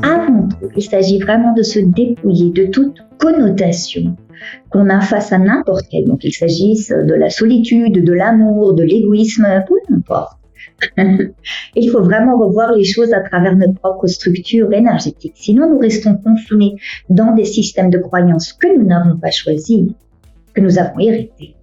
Avant tout, il s'agit vraiment de se dépouiller de toute connotation qu'on a face à n'importe quel. Donc, il s'agisse de la solitude, de l'amour, de l'égoïsme, peu importe. Il faut vraiment revoir les choses à travers notre propre structure énergétique. Sinon, nous restons confinés dans des systèmes de croyances que nous n'avons pas choisis, que nous avons hérités.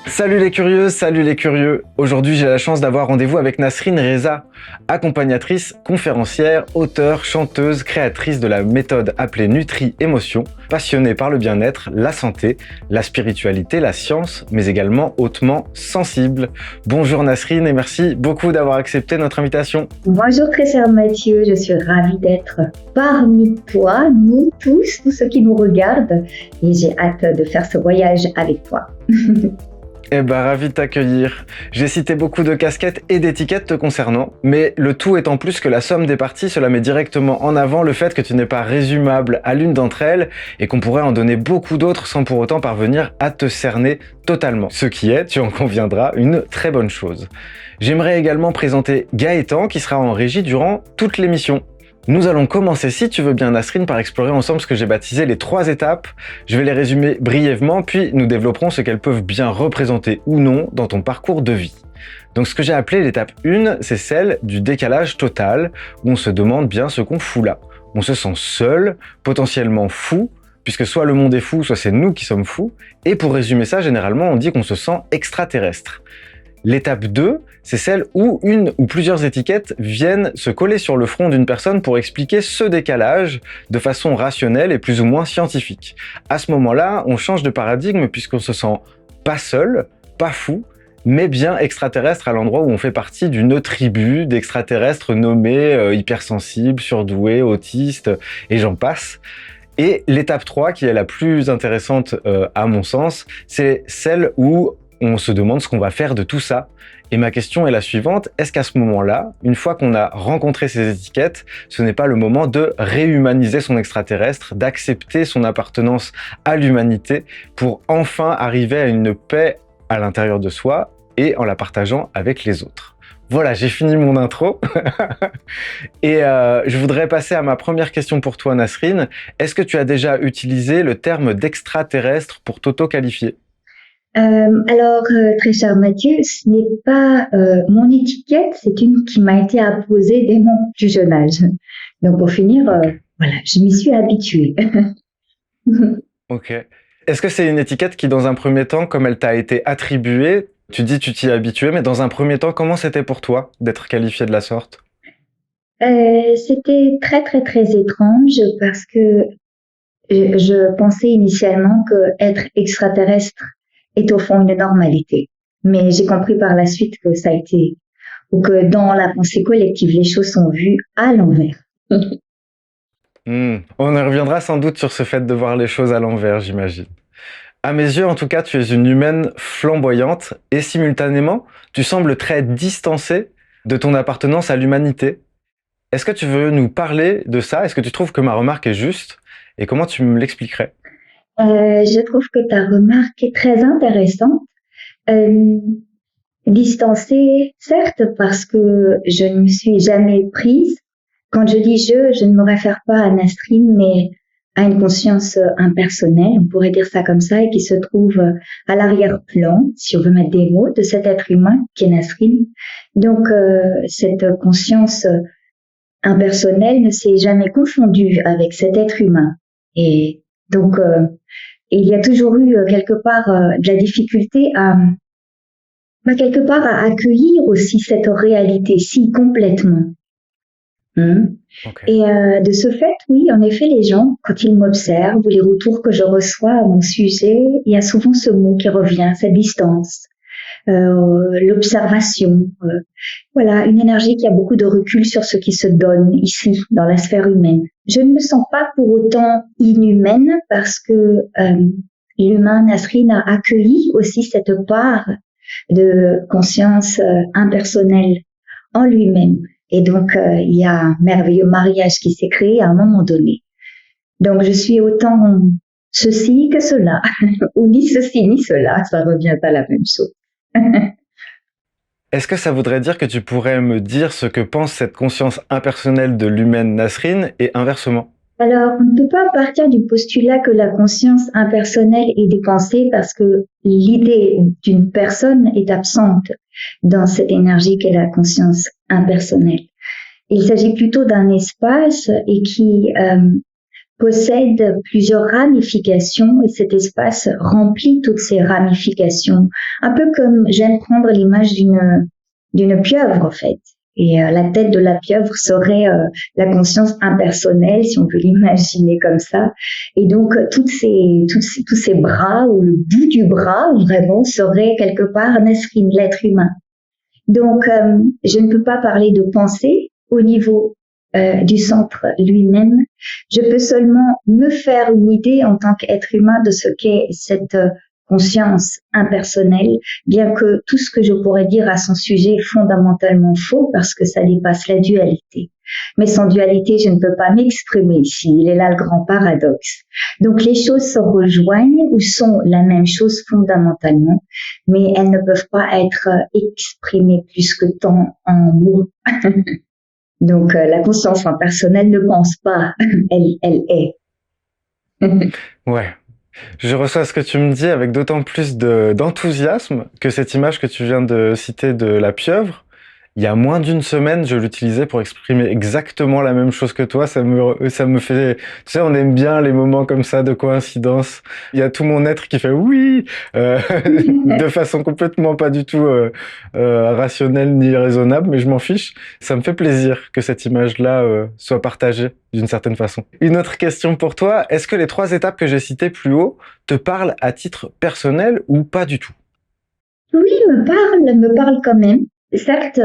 Salut les curieuses, salut les curieux. Aujourd'hui, j'ai la chance d'avoir rendez-vous avec Nasrine Reza, accompagnatrice, conférencière, auteure, chanteuse, créatrice de la méthode appelée Nutri-Émotion, passionnée par le bien-être, la santé, la spiritualité, la science, mais également hautement sensible. Bonjour Nasrine et merci beaucoup d'avoir accepté notre invitation. Bonjour très cher Mathieu, je suis ravie d'être parmi toi, nous tous ceux qui nous regardent, et j'ai hâte de faire ce voyage avec toi. Eh ben, ravi de t'accueillir. J'ai cité beaucoup de casquettes et d'étiquettes te concernant, mais le tout étant plus que la somme des parties, cela met directement en avant le fait que tu n'es pas résumable à l'une d'entre elles et qu'on pourrait en donner beaucoup d'autres sans pour autant parvenir à te cerner totalement. Ce qui est, tu en conviendras, une très bonne chose. J'aimerais également présenter Gaëtan qui sera en régie durant toute l'émission. Nous allons commencer, si tu veux bien Nasrine, par explorer ensemble ce que j'ai baptisé les 3 étapes. Je vais les résumer brièvement, puis nous développerons ce qu'elles peuvent bien représenter ou non dans ton parcours de vie. Donc ce que j'ai appelé l'étape 1, c'est celle du décalage total, où on se demande bien ce qu'on fout là. On se sent seul, potentiellement fou, puisque soit le monde est fou, soit c'est nous qui sommes fous, et pour résumer ça, généralement on dit qu'on se sent extraterrestre. L'étape 2, c'est celle où une ou plusieurs étiquettes viennent se coller sur le front d'une personne pour expliquer ce décalage de façon rationnelle et plus ou moins scientifique. À ce moment-là, on change de paradigme puisqu'on se sent pas seul, pas fou, mais bien extraterrestre à l'endroit où on fait partie d'une tribu d'extraterrestres nommés hypersensibles, surdoués, autistes et j'en passe. Et l'étape 3, qui est la plus intéressante à mon sens, c'est celle où on se demande ce qu'on va faire de tout ça. Et ma question est la suivante, est-ce qu'à ce moment-là, une fois qu'on a rencontré ces étiquettes, ce n'est pas le moment de réhumaniser son extraterrestre, d'accepter son appartenance à l'humanité pour enfin arriver à une paix à l'intérieur de soi et en la partageant avec les autres? Voilà, j'ai fini mon intro. Et je voudrais passer à ma première question pour toi, Nasrine. Est-ce que tu as déjà utilisé le terme d'extraterrestre pour t'auto-qualifier ? Très cher Mathieu, ce n'est pas mon étiquette, c'est une qui m'a été apposée dès mon plus jeune âge. Donc pour finir, voilà, je m'y suis habituée. Ok. Est-ce que c'est une étiquette qui, dans un premier temps, comme elle t'a été attribuée, tu dis tu t'y es habitué, mais dans un premier temps, comment c'était pour toi d'être qualifié de la sorte ? C'était très très très étrange parce que je pensais initialement que être extraterrestre est au fond une normalité. Mais j'ai compris par la suite que ça a été, ou que dans la pensée collective, les choses sont vues à l'envers. On y reviendra sans doute sur ce fait de voir les choses à l'envers, j'imagine. À mes yeux, en tout cas, tu es une humaine flamboyante et simultanément, tu sembles très distancée de ton appartenance à l'humanité. Est-ce que tu veux nous parler de ça ? Est-ce que tu trouves que ma remarque est juste ? Et comment tu me l'expliquerais ? Je trouve que ta remarque est très intéressante. Distancée, certes, parce que je ne me suis jamais prise. Quand je dis je ne me réfère pas à Nasrine, mais à une conscience impersonnelle, on pourrait dire ça comme ça, et qui se trouve à l'arrière-plan, si on veut mettre des mots, de cet être humain qui est Nasrine. Donc, cette conscience impersonnelle ne s'est jamais confondue avec cet être humain. Et donc, il y a toujours eu quelque part de la difficulté à accueillir aussi cette réalité si complètement. Okay. Et de ce fait, oui, en effet, les gens, quand ils m'observent ou les retours que je reçois à mon sujet, il y a souvent ce mot qui revient, cette distance, l'observation, voilà, une énergie qui a beaucoup de recul sur ce qui se donne ici, dans la sphère humaine. Je ne me sens pas pour autant inhumaine parce que l'humain Nasrine a accueilli aussi cette part de conscience impersonnelle en lui-même. Et donc, il y a un merveilleux mariage qui s'est créé à un moment donné. Donc, je suis autant ceci que cela, ou ni ceci ni cela, ça revient à la même chose. Est-ce que ça voudrait dire que tu pourrais me dire ce que pense cette conscience impersonnelle de l'humaine Nasrine et inversement? Alors, on ne peut pas partir du postulat que la conscience impersonnelle est des pensées parce que l'idée d'une personne est absente dans cette énergie qu'est la conscience impersonnelle. Il s'agit plutôt d'un espace et qui possède plusieurs ramifications et cet espace remplit toutes ces ramifications. Un peu comme j'aime prendre l'image d'une pieuvre en fait. Et la tête de la pieuvre serait la conscience impersonnelle, si on peut l'imaginer comme ça. Et donc tous ces bras ou le bout du bras vraiment serait quelque part Nasrine, l'être humain. Donc je ne peux pas parler de pensée au niveau du centre lui-même. Je peux seulement me faire une idée en tant qu'être humain de ce qu'est cette conscience impersonnelle, bien que tout ce que je pourrais dire à son sujet est fondamentalement faux parce que ça dépasse la dualité. Mais sans dualité, je ne peux pas m'exprimer ici. Il est là le grand paradoxe. Donc les choses se rejoignent ou sont la même chose fondamentalement, mais elles ne peuvent pas être exprimées plus que tant en mots. Donc la conscience impersonnelle ne pense pas, elle est. Ouais. Je reçois ce que tu me dis avec d'autant plus d'enthousiasme que cette image que tu viens de citer de la pieuvre, il y a moins d'une semaine, je l'utilisais pour exprimer exactement la même chose que toi. Ça me fait, tu sais, on aime bien les moments comme ça de coïncidence. Il y a tout mon être qui fait oui, de façon complètement pas du tout rationnelle ni raisonnable, mais je m'en fiche. Ça me fait plaisir que cette image-là soit partagée d'une certaine façon. Une autre question pour toi, est-ce que les 3 étapes que j'ai citées plus haut te parlent à titre personnel ou pas du tout? Oui, me parle quand même. Certes,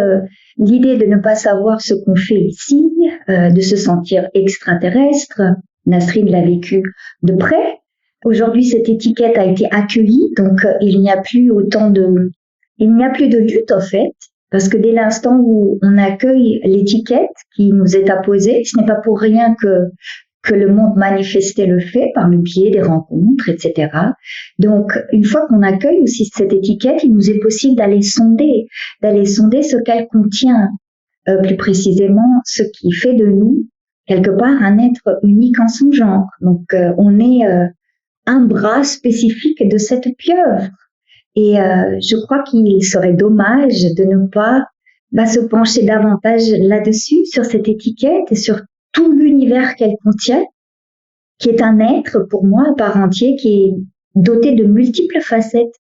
l'idée de ne pas savoir ce qu'on fait ici, de se sentir extraterrestre, Nasrine l'a vécu de près. Aujourd'hui, cette étiquette a été accueillie, donc il n'y a plus de lutte en fait, parce que dès l'instant où on accueille l'étiquette qui nous est apposée, ce n'est pas pour rien que le monde manifestait le fait par le biais des rencontres, etc. Donc, une fois qu'on accueille aussi cette étiquette, il nous est possible d'aller sonder ce qu'elle contient, plus précisément ce qui fait de nous, quelque part, un être unique en son genre. Donc, on est un bras spécifique de cette pieuvre. Et je crois qu'il serait dommage de ne pas se pencher davantage là-dessus, sur cette étiquette et sur tout l'univers qu'elle contient, qui est un être pour moi à part entier, qui est doté de multiples facettes.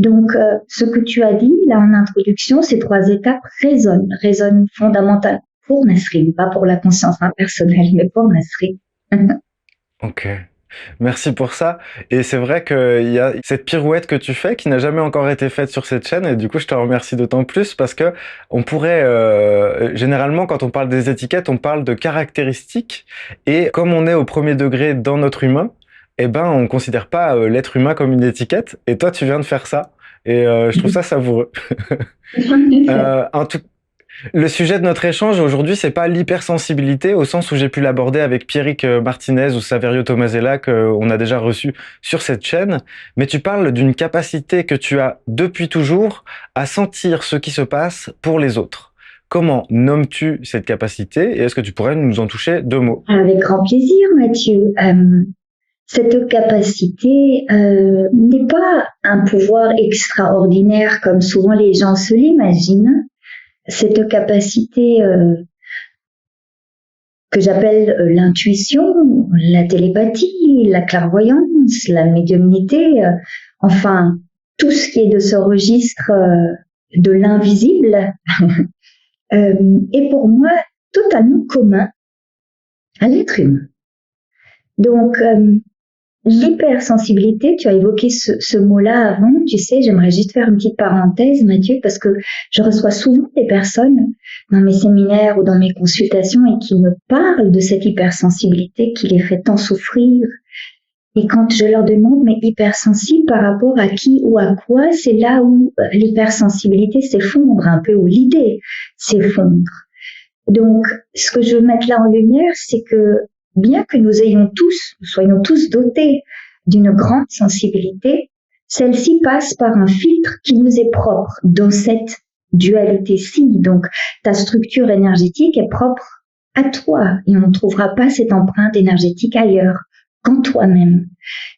Donc, ce que tu as dit là en introduction, ces 3 étapes résonnent fondamentalement pour Nasrine, pas pour la conscience impersonnelle, mais pour Nasrine. Ok. Merci pour ça. Et c'est vrai qu'il y a cette pirouette que tu fais qui n'a jamais encore été faite sur cette chaîne. Et du coup, je te remercie d'autant plus parce que on pourrait, généralement, quand on parle des étiquettes, on parle de caractéristiques. Et comme on est au premier degré dans notre humain, eh ben, on considère pas l'être humain comme une étiquette. Et toi, tu viens de faire ça. Et je trouve ça savoureux. En tout Le sujet de notre échange aujourd'hui, c'est pas l'hypersensibilité au sens où j'ai pu l'aborder avec Pierrick Martinez ou Saverio Tomasella qu'on a déjà reçu sur cette chaîne, mais tu parles d'une capacité que tu as depuis toujours à sentir ce qui se passe pour les autres. Comment nommes-tu cette capacité et est-ce que tu pourrais nous en toucher 2 mots? Avec grand plaisir, Mathieu. Cette capacité n'est pas un pouvoir extraordinaire comme souvent les gens se l'imaginent. Cette capacité que j'appelle l'intuition, la télépathie, la clairvoyance, la médiumnité, enfin tout ce qui est de ce registre de l'invisible est pour moi totalement commun à l'être humain. Donc l'hypersensibilité, tu as évoqué ce mot-là avant, tu sais, j'aimerais juste faire une petite parenthèse, Mathieu, parce que je reçois souvent des personnes dans mes séminaires ou dans mes consultations et qui me parlent de cette hypersensibilité qui les fait tant souffrir Et quand je leur demande, mais hypersensible par rapport à qui ou à quoi, c'est là où l'hypersensibilité s'effondre un peu, ou l'idée s'effondre. Donc, ce que je veux mettre là en lumière, c'est que bien que nous soyons tous dotés d'une grande sensibilité, celle-ci passe par un filtre qui nous est propre dans cette dualité-ci. Donc, ta structure énergétique est propre à toi et on ne trouvera pas cette empreinte énergétique ailleurs qu'en toi-même.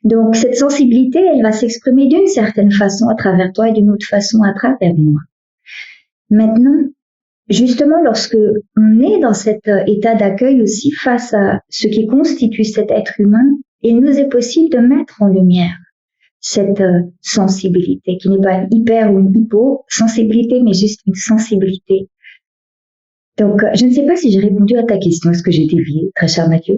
Donc, cette sensibilité, elle va s'exprimer d'une certaine façon à travers toi et d'une autre façon à travers moi. Maintenant, justement, lorsque on est dans cet état d'accueil aussi face à ce qui constitue cet être humain, il nous est possible de mettre en lumière cette sensibilité, qui n'est pas une hyper ou une hypo-sensibilité, mais juste une sensibilité. Donc, je ne sais pas si j'ai répondu à ta question. Est-ce que j'ai dévié, très cher Mathieu?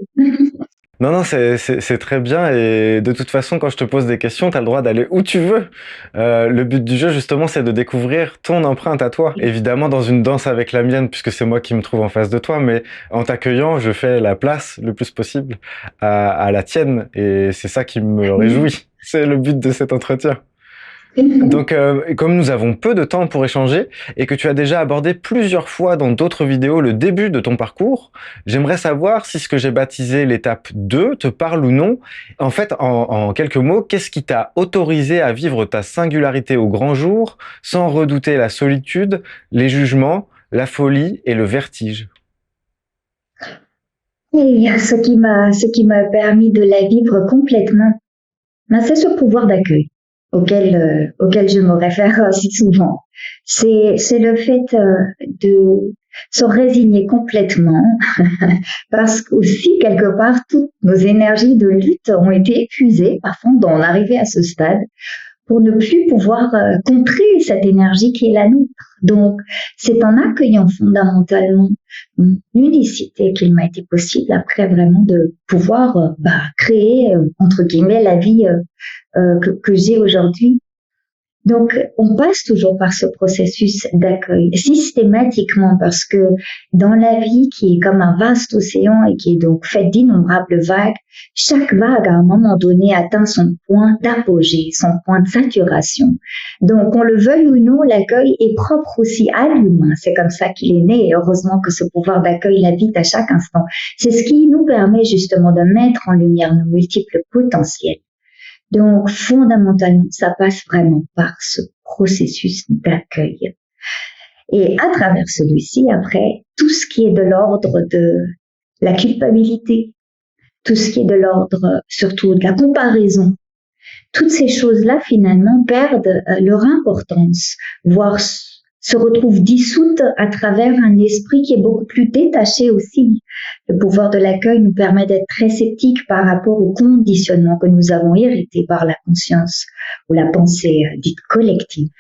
Non, non, c'est très bien et de toute façon, quand je te pose des questions, tu as le droit d'aller où tu veux. Le but du jeu, justement, c'est de découvrir ton empreinte à toi. Évidemment, dans une danse avec la mienne, puisque c'est moi qui me trouve en face de toi, mais en t'accueillant, je fais la place le plus possible à la tienne et c'est ça qui me réjouit. C'est le but de cet entretien. Donc, comme nous avons peu de temps pour échanger et que tu as déjà abordé plusieurs fois dans d'autres vidéos le début de ton parcours, j'aimerais savoir si ce que j'ai baptisé l'étape 2 te parle ou non. En fait, en quelques mots, qu'est-ce qui t'a autorisé à vivre ta singularité au grand jour sans redouter la solitude, les jugements, la folie et le vertige? Et ce qui m'a permis de la vivre complètement, c'est ce pouvoir d'accueil auquel je me réfère si souvent. C'est le fait de se résigner complètement parce qu'aussi, quelque part, toutes nos énergies de lutte ont été épuisées, parfois d'en arriver à ce stade, pour ne plus pouvoir contrer cette énergie qui est la nôtre. Donc, c'est en accueillant fondamentalement l'unicité qu'il m'a été possible après vraiment de pouvoir créer, entre guillemets, la vie que j'ai aujourd'hui. Donc, on passe toujours par ce processus d'accueil systématiquement parce que dans la vie qui est comme un vaste océan et qui est donc faite d'innombrables vagues, chaque vague à un moment donné atteint son point d'apogée, son point de saturation. Donc, on le veuille ou non, l'accueil est propre aussi à l'humain. C'est comme ça qu'il est né et heureusement que ce pouvoir d'accueil l'habite à chaque instant. C'est ce qui nous permet justement de mettre en lumière nos multiples potentiels. Donc, fondamentalement, ça passe vraiment par ce processus d'accueil. Et à travers celui-ci, après, tout ce qui est de l'ordre de la culpabilité, tout ce qui est de l'ordre surtout de la comparaison, toutes ces choses-là, finalement, perdent leur importance, voire se retrouvent dissoutes à travers un esprit qui est beaucoup plus détaché aussi. Le pouvoir de l'accueil nous permet d'être très sceptiques par rapport au conditionnement que nous avons hérité par la conscience ou la pensée dite collective.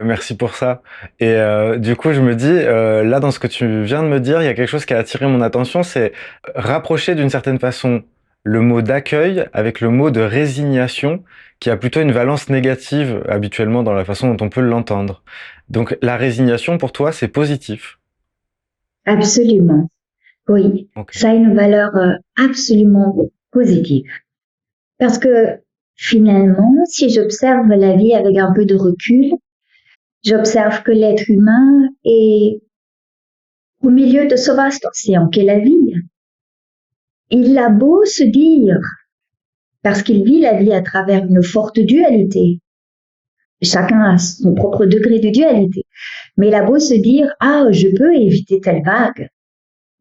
Merci pour ça. Et du coup, je me dis, là, dans ce que tu viens de me dire, il y a quelque chose qui a attiré mon attention, c'est rapprocher d'une certaine façon le mot d'accueil avec le mot de résignation, qui a plutôt une valence négative habituellement dans la façon dont on peut l'entendre. Donc, la résignation, pour toi, c'est positif. Absolument, oui. Okay. Ça a une valeur absolument positive. Parce que finalement, si j'observe la vie avec un peu de recul, j'observe que l'être humain est au milieu de ce vaste océan qu'est la vie. Il a beau se dire, parce qu'il vit la vie à travers une forte dualité, chacun a son propre degré de dualité, mais il a beau se dire, ah, je peux éviter telle vague,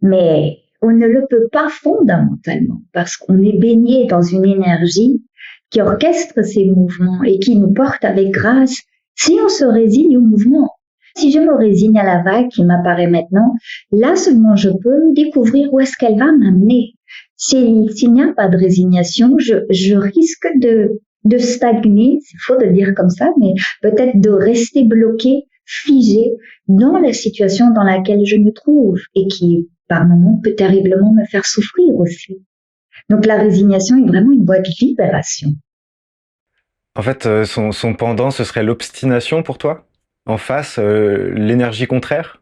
mais on ne le peut pas fondamentalement, parce qu'on est baigné dans une énergie qui orchestre ces mouvements et qui nous porte avec grâce si on se résigne au mouvement. Si je me résigne à la vague qui m'apparaît maintenant, là seulement je peux découvrir où est-ce qu'elle va m'amener. S'il n'y a pas de résignation, je risque de stagner, c'est faux de le dire comme ça, mais peut-être de rester bloqué, figé dans la situation dans laquelle je me trouve et qui, par moments, peut terriblement me faire souffrir aussi. Donc la résignation est vraiment une voie de libération. En fait, son pendant, ce serait l'obstination pour toi? En face, l'énergie contraire?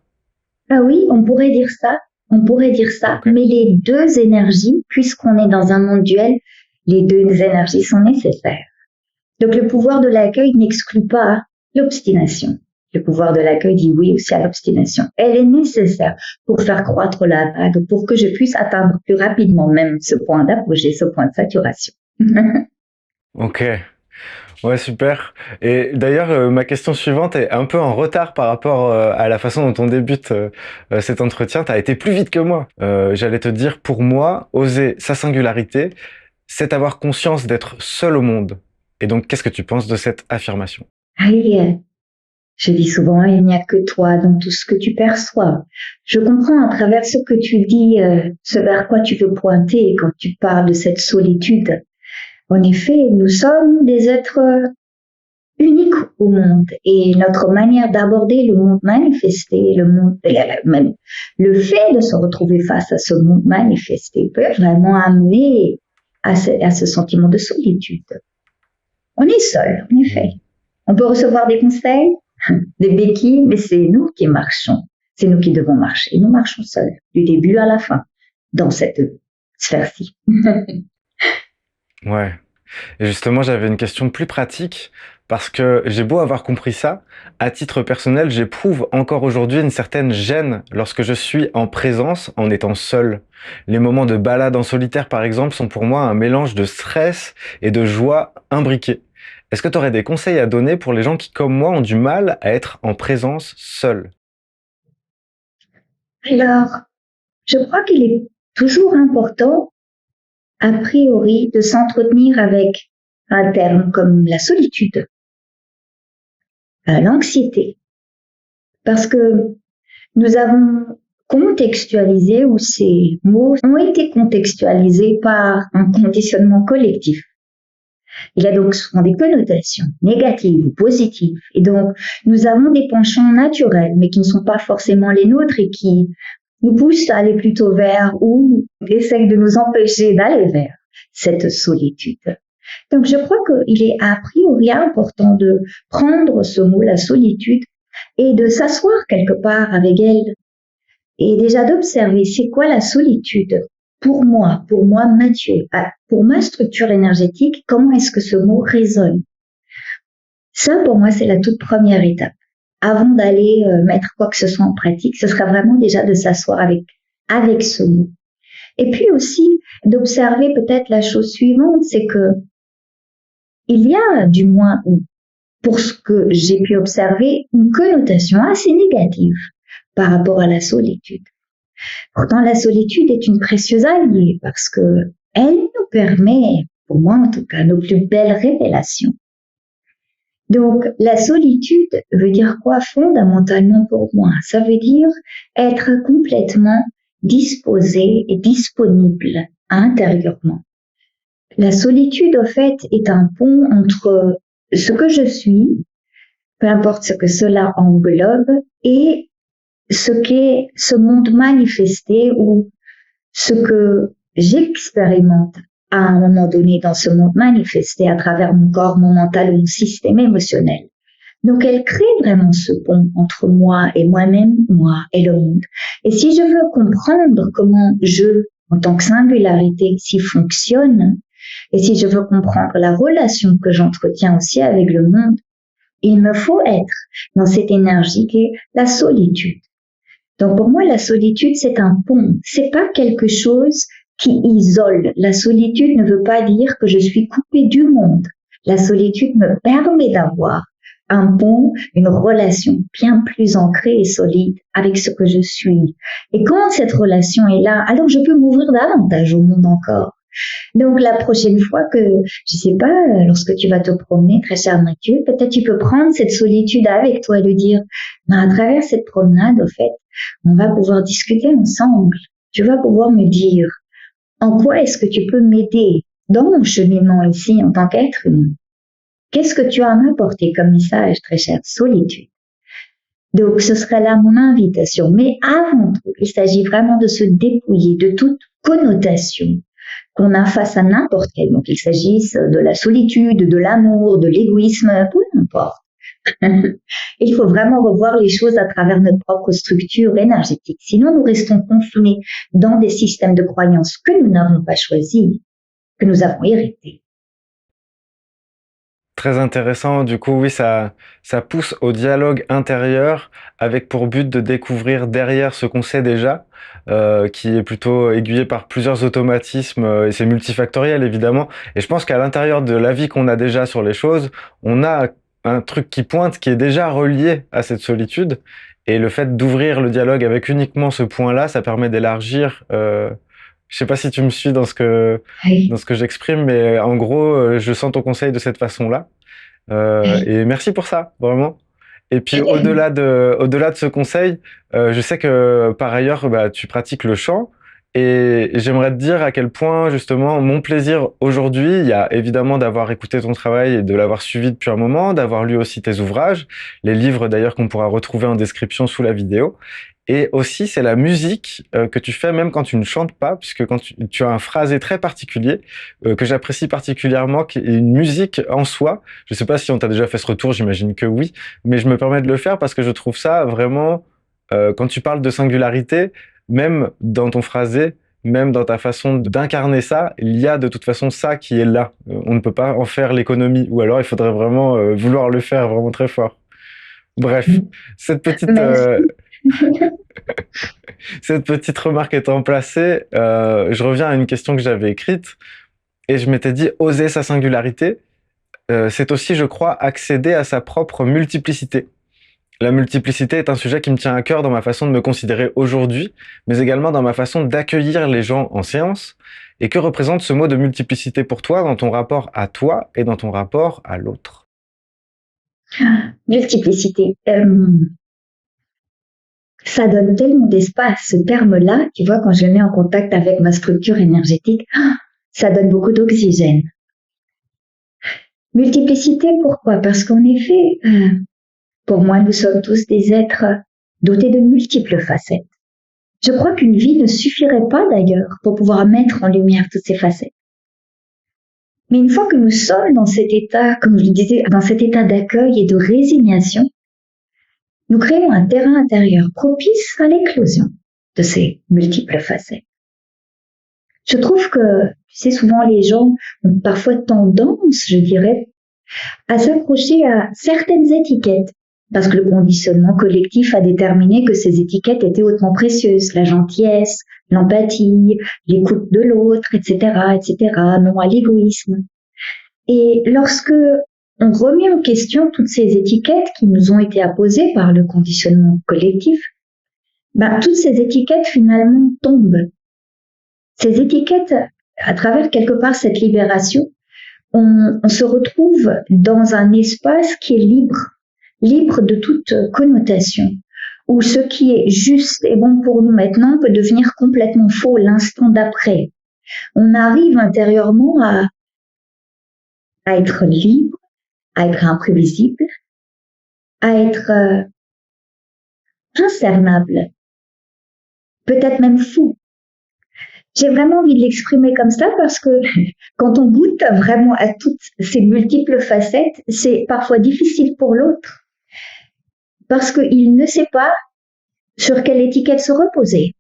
Ah oui, on pourrait dire ça. On pourrait dire ça, Ok. mais les deux énergies, puisqu'on est dans un monde duel, les deux énergies sont nécessaires. Donc le pouvoir de l'accueil n'exclut pas l'obstination. Le pouvoir de l'accueil dit oui aussi à l'obstination. Elle est nécessaire pour faire croître la vague, pour que je puisse atteindre plus rapidement même ce point d'apogée, ce point de saturation. Ok. Ouais, super. Et d'ailleurs, ma question suivante est un peu en retard par rapport à la façon dont on débute cet entretien. T'as été plus vite que moi. J'allais te dire, pour moi, oser sa singularité, c'est avoir conscience d'être seul au monde. Et donc, qu'est-ce que tu penses de cette affirmation? Oui, je dis souvent, il n'y a que toi dans tout ce que tu perçois. Je comprends à travers ce que tu dis, ce vers quoi tu veux pointer quand tu parles de cette solitude. En effet, nous sommes des êtres uniques au monde et notre manière d'aborder le monde manifesté, même le fait de se retrouver face à ce monde manifesté peut vraiment amener à ce sentiment de solitude. On est seul, en effet. On peut recevoir des conseils, des béquilles, mais c'est nous qui marchons. C'est nous qui devons marcher. Nous marchons seuls, du début à la fin, dans cette sphère-ci. Ouais. Et justement, j'avais une question plus pratique, parce que j'ai beau avoir compris ça, à titre personnel, j'éprouve encore aujourd'hui une certaine gêne lorsque je suis en présence en étant seul. Les moments de balade en solitaire, par exemple, sont pour moi un mélange de stress et de joie imbriquée. Est-ce que tu aurais des conseils à donner pour les gens qui, comme moi, ont du mal à être en présence seul? Alors, je crois qu'il est toujours important, a priori, de s'entretenir avec un terme comme la solitude, l'anxiété, parce que nous avons contextualisé, ou ces mots ont été contextualisés par un conditionnement collectif. Il y a donc souvent des connotations négatives ou positives. Et donc, nous avons des penchants naturels, mais qui ne sont pas forcément les nôtres et qui nous poussent à aller plutôt vers ou essayent de nous empêcher d'aller vers cette solitude. Donc, je crois qu'il est a priori important de prendre ce mot, la solitude, et de s'asseoir quelque part avec elle et déjà d'observer c'est quoi la solitude pour moi Mathieu, pour ma structure énergétique, comment est-ce que ce mot résonne. Ça, pour moi, c'est la toute première étape. Avant d'aller mettre quoi que ce soit en pratique, ce sera vraiment déjà de s'asseoir avec ce mot. Et puis aussi d'observer peut-être la chose suivante, c'est que il y a, du moins, pour ce que j'ai pu observer, une connotation assez négative par rapport à la solitude. Pourtant, la solitude est une précieuse alliée parce que elle nous permet, pour moi en tout cas, nos plus belles révélations. Donc, la solitude veut dire quoi fondamentalement pour moi? Ça veut dire être complètement disposé et disponible intérieurement. La solitude, au fait, est un pont entre ce que je suis, peu importe ce que cela englobe, et ce qu'est ce monde manifesté ou ce que j'expérimente à un moment donné dans ce monde manifesté à travers mon corps, mon mental ou mon système émotionnel. Donc, elle crée vraiment ce pont entre moi et moi-même, moi et le monde. Et si je veux comprendre comment je, en tant que singularité, s'y fonctionne, et si je veux comprendre la relation que j'entretiens aussi avec le monde, il me faut être dans cette énergie qui est la solitude. Donc pour moi, la solitude, c'est un pont. C'est pas quelque chose qui isole. La solitude ne veut pas dire que je suis coupée du monde. La solitude me permet d'avoir un pont, une relation bien plus ancrée et solide avec ce que je suis. Et quand cette relation est là, alors je peux m'ouvrir davantage au monde encore. Donc la prochaine fois que, je sais pas, lorsque tu vas te promener, très cher Mathieu, peut-être tu peux prendre cette solitude avec toi et lui dire, à travers cette promenade, au fait, on va pouvoir discuter ensemble. Tu vas pouvoir me dire en quoi est-ce que tu peux m'aider dans mon cheminement ici en tant qu'être humain. Qu'est-ce que tu as à m'apporter comme message, très cher solitude? Donc ce serait là mon invitation. Mais avant tout, il s'agit vraiment de se dépouiller de toute connotation qu'on a face à n'importe quel. Donc il s'agisse de la solitude, de l'amour, de l'égoïsme, peu importe. Il faut vraiment revoir les choses à travers notre propre structure énergétique. Sinon, nous restons confinés dans des systèmes de croyances que nous n'avons pas choisis, que nous avons hérités. Très intéressant. Du coup, oui, ça pousse au dialogue intérieur avec pour but de découvrir derrière ce qu'on sait déjà, qui est plutôt aiguillé par plusieurs automatismes et c'est multifactoriel évidemment. Et je pense qu'à l'intérieur de l'avis qu'on a déjà sur les choses, on a un truc qui pointe qui est déjà relié à cette solitude. Et le fait d'ouvrir le dialogue avec uniquement ce point-là, ça permet d'élargir. Je sais pas si tu me suis dans Oui, ce que j'exprime, mais en gros, je sens ton conseil de cette façon-là. oui. Et merci pour ça, vraiment. Et puis au-delà de ce conseil, je sais que par ailleurs, bah, tu pratiques le chant. Et j'aimerais te dire à quel point justement mon plaisir aujourd'hui, il y a évidemment d'avoir écouté ton travail et de l'avoir suivi depuis un moment, d'avoir lu aussi tes ouvrages, les livres d'ailleurs qu'on pourra retrouver en description sous la vidéo. Et aussi, c'est la musique que tu fais même quand tu ne chantes pas, puisque quand tu as un phrasé très particulier que j'apprécie particulièrement, qui est une musique en soi. Je sais pas si on t'a déjà fait ce retour, j'imagine que oui, mais je me permets de le faire parce que je trouve ça vraiment, quand tu parles de singularité, même dans ton phrasé, même dans ta façon d'incarner ça, il y a de toute façon ça qui est là. On ne peut pas en faire l'économie, ou alors il faudrait vraiment vouloir le faire vraiment très fort. Bref, cette petite Merci. cette petite remarque étant placée, je reviens à une question que j'avais écrite et je m'étais dit oser sa singularité, c'est aussi, je crois, accéder à sa propre multiplicité. La multiplicité est un sujet qui me tient à cœur dans ma façon de me considérer aujourd'hui, mais également dans ma façon d'accueillir les gens en séance. Et que représente ce mot de multiplicité pour toi dans ton rapport à toi et dans ton rapport à l'autre? Multiplicité. Ça donne tellement d'espace, ce terme-là, tu vois, quand je le mets en contact avec ma structure énergétique, ça donne beaucoup d'oxygène. Multiplicité, pourquoi? Parce qu'en effet, pour moi, nous sommes tous des êtres dotés de multiples facettes. Je crois qu'une vie ne suffirait pas d'ailleurs pour pouvoir mettre en lumière toutes ces facettes. Mais une fois que nous sommes dans cet état, comme je le disais, dans cet état d'accueil et de résignation, nous créons un terrain intérieur propice à l'éclosion de ces multiples facettes. Je trouve que, tu sais, souvent les gens ont parfois tendance, je dirais, à s'accrocher à certaines étiquettes, parce que le conditionnement collectif a déterminé que ces étiquettes étaient hautement précieuses, la gentillesse, l'empathie, l'écoute de l'autre, etc., etc., non à l'égoïsme. Et lorsque on remet en question toutes ces étiquettes qui nous ont été apposées par le conditionnement collectif, ben, toutes ces étiquettes finalement tombent. Ces étiquettes, à travers quelque part cette libération, on se retrouve dans un espace qui est libre, libre de toute connotation, où ce qui est juste et bon pour nous maintenant peut devenir complètement faux l'instant d'après. On arrive intérieurement à être libre, à être imprévisible, à être incernable, peut-être même fou. J'ai vraiment envie de l'exprimer comme ça parce que quand on goûte vraiment à toutes ces multiples facettes, c'est parfois difficile pour l'autre parce qu'il ne sait pas sur quelle étiquette se reposer.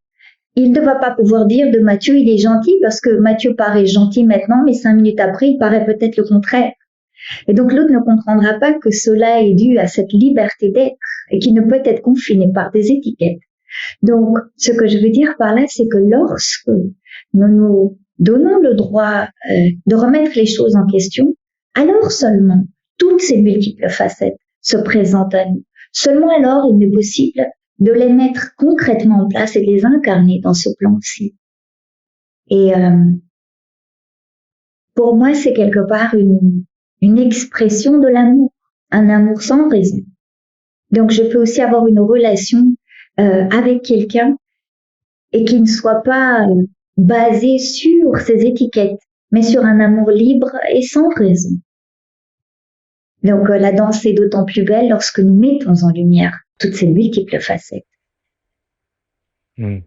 Il ne va pas pouvoir dire de Mathieu il est gentil parce que Mathieu paraît gentil maintenant, mais 5 minutes après il paraît peut-être le contraire. Et donc l'autre ne comprendra pas que cela est dû à cette liberté d'être et qui ne peut être confinée par des étiquettes. Donc ce que je veux dire par là, c'est que lorsque nous nous donnons le droit de remettre les choses en question, alors seulement toutes ces multiples facettes se présentent à nous. Seulement alors il est possible de les mettre concrètement en place et de les incarner dans ce plan-ci. Et pour moi, c'est quelque part une expression de l'amour, un amour sans raison. Donc je peux aussi avoir une relation avec quelqu'un et qui ne soit pas basée sur ces étiquettes, mais sur un amour libre et sans raison. Donc la danse est d'autant plus belle lorsque nous mettons en lumière toutes ces multiples facettes. Mmh.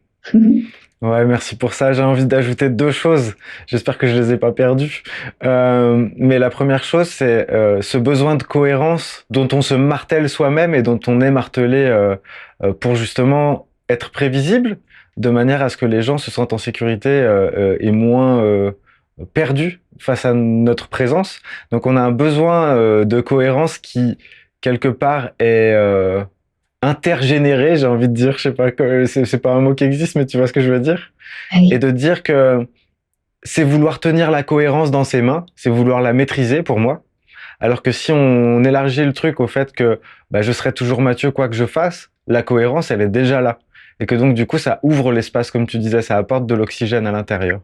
Ouais, merci pour ça. J'ai envie d'ajouter deux choses. J'espère que je les ai pas perdues. Mais la première chose, c'est ce besoin de cohérence dont on se martèle soi-même et dont on est martelé pour justement être prévisible, de manière à ce que les gens se sentent en sécurité et moins perdus face à notre présence. Donc on a un besoin de cohérence qui, quelque part, est intergénéré, j'ai envie de dire, je sais pas, c'est pas un mot qui existe, mais tu vois ce que je veux dire? Et Oui, de dire que c'est vouloir tenir la cohérence dans ses mains, c'est vouloir la maîtriser pour moi. Alors que si on élargit le truc au fait que bah, je serai toujours Mathieu quoi que je fasse, la cohérence elle est déjà là. Et que donc du coup ça ouvre l'espace comme tu disais, ça apporte de l'oxygène à l'intérieur.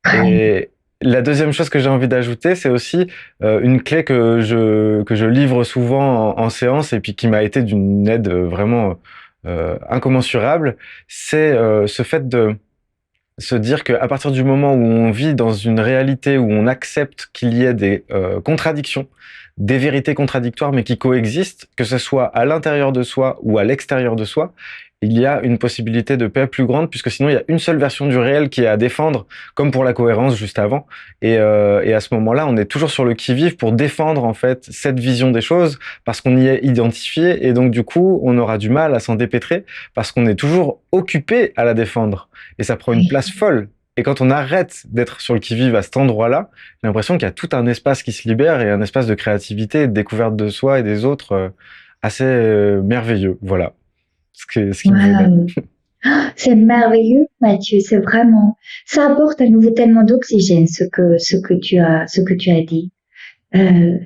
vraiment. Et la deuxième chose que j'ai envie d'ajouter, c'est aussi une clé que je livre souvent en séance et puis qui m'a été d'une aide vraiment incommensurable, c'est ce fait de se dire qu'à partir du moment où on vit dans une réalité où on accepte qu'il y ait des contradictions, des vérités contradictoires mais qui coexistent, que ce soit à l'intérieur de soi ou à l'extérieur de soi, il y a une possibilité de paix plus grande puisque sinon il y a une seule version du réel qui est à défendre, comme pour la cohérence juste avant. Et à ce moment-là, on est toujours sur le qui-vive pour défendre en fait cette vision des choses parce qu'on y est identifié et donc du coup on aura du mal à s'en dépêtrer parce qu'on est toujours occupé à la défendre et ça prend une place Oui. folle. Et quand on arrête d'être sur le qui-vive à cet endroit-là, j'ai l'impression qu'il y a tout un espace qui se libère et un espace de créativité et de découverte de soi et des autres assez merveilleux. Voilà ce qui me venait. Waouh. C'est merveilleux, Mathieu, c'est vraiment, ça apporte à nouveau tellement d'oxygène, ce que tu as dit. Euh,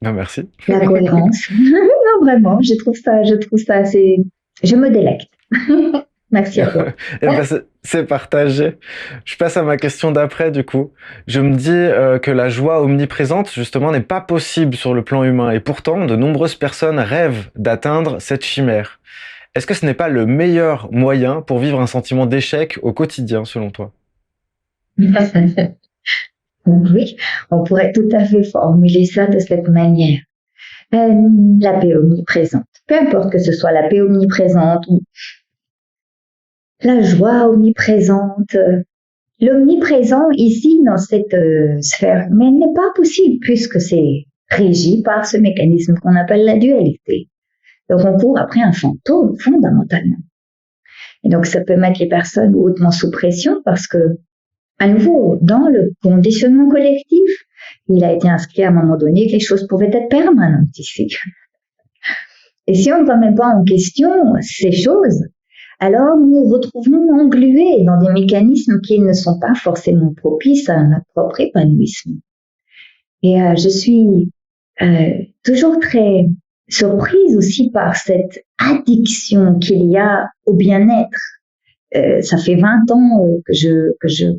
Non, merci. la cohérence. Non, vraiment, je trouve ça assez, je me délecte. Merci à toi. Eh ben, c'est partagé. Je passe à ma question d'après, du coup. Je me dis que la joie omniprésente, justement, n'est pas possible sur le plan humain. Et pourtant, de nombreuses personnes rêvent d'atteindre cette chimère. Est-ce que ce n'est pas le meilleur moyen pour vivre un sentiment d'échec au quotidien, selon toi? Oui, on pourrait tout à fait formuler ça de cette manière. Euh, la paix omniprésente. Peu importe que ce soit la paix omniprésente ou la joie omniprésente. L'omniprésent ici dans cette sphère humaine n'est pas possible puisque c'est régi par ce mécanisme qu'on appelle la dualité. Donc on court après un fantôme fondamentalement. Et donc ça peut mettre les personnes hautement sous pression parce que, à nouveau, dans le conditionnement collectif, il a été inscrit à un moment donné que les choses pouvaient être permanentes ici. Et si on ne remet pas en question ces choses, alors nous nous retrouvons englués dans des mécanismes qui ne sont pas forcément propices à notre propre épanouissement. Et je suis toujours très surprise aussi par cette addiction qu'il y a au bien-être. Ça fait 20 ans que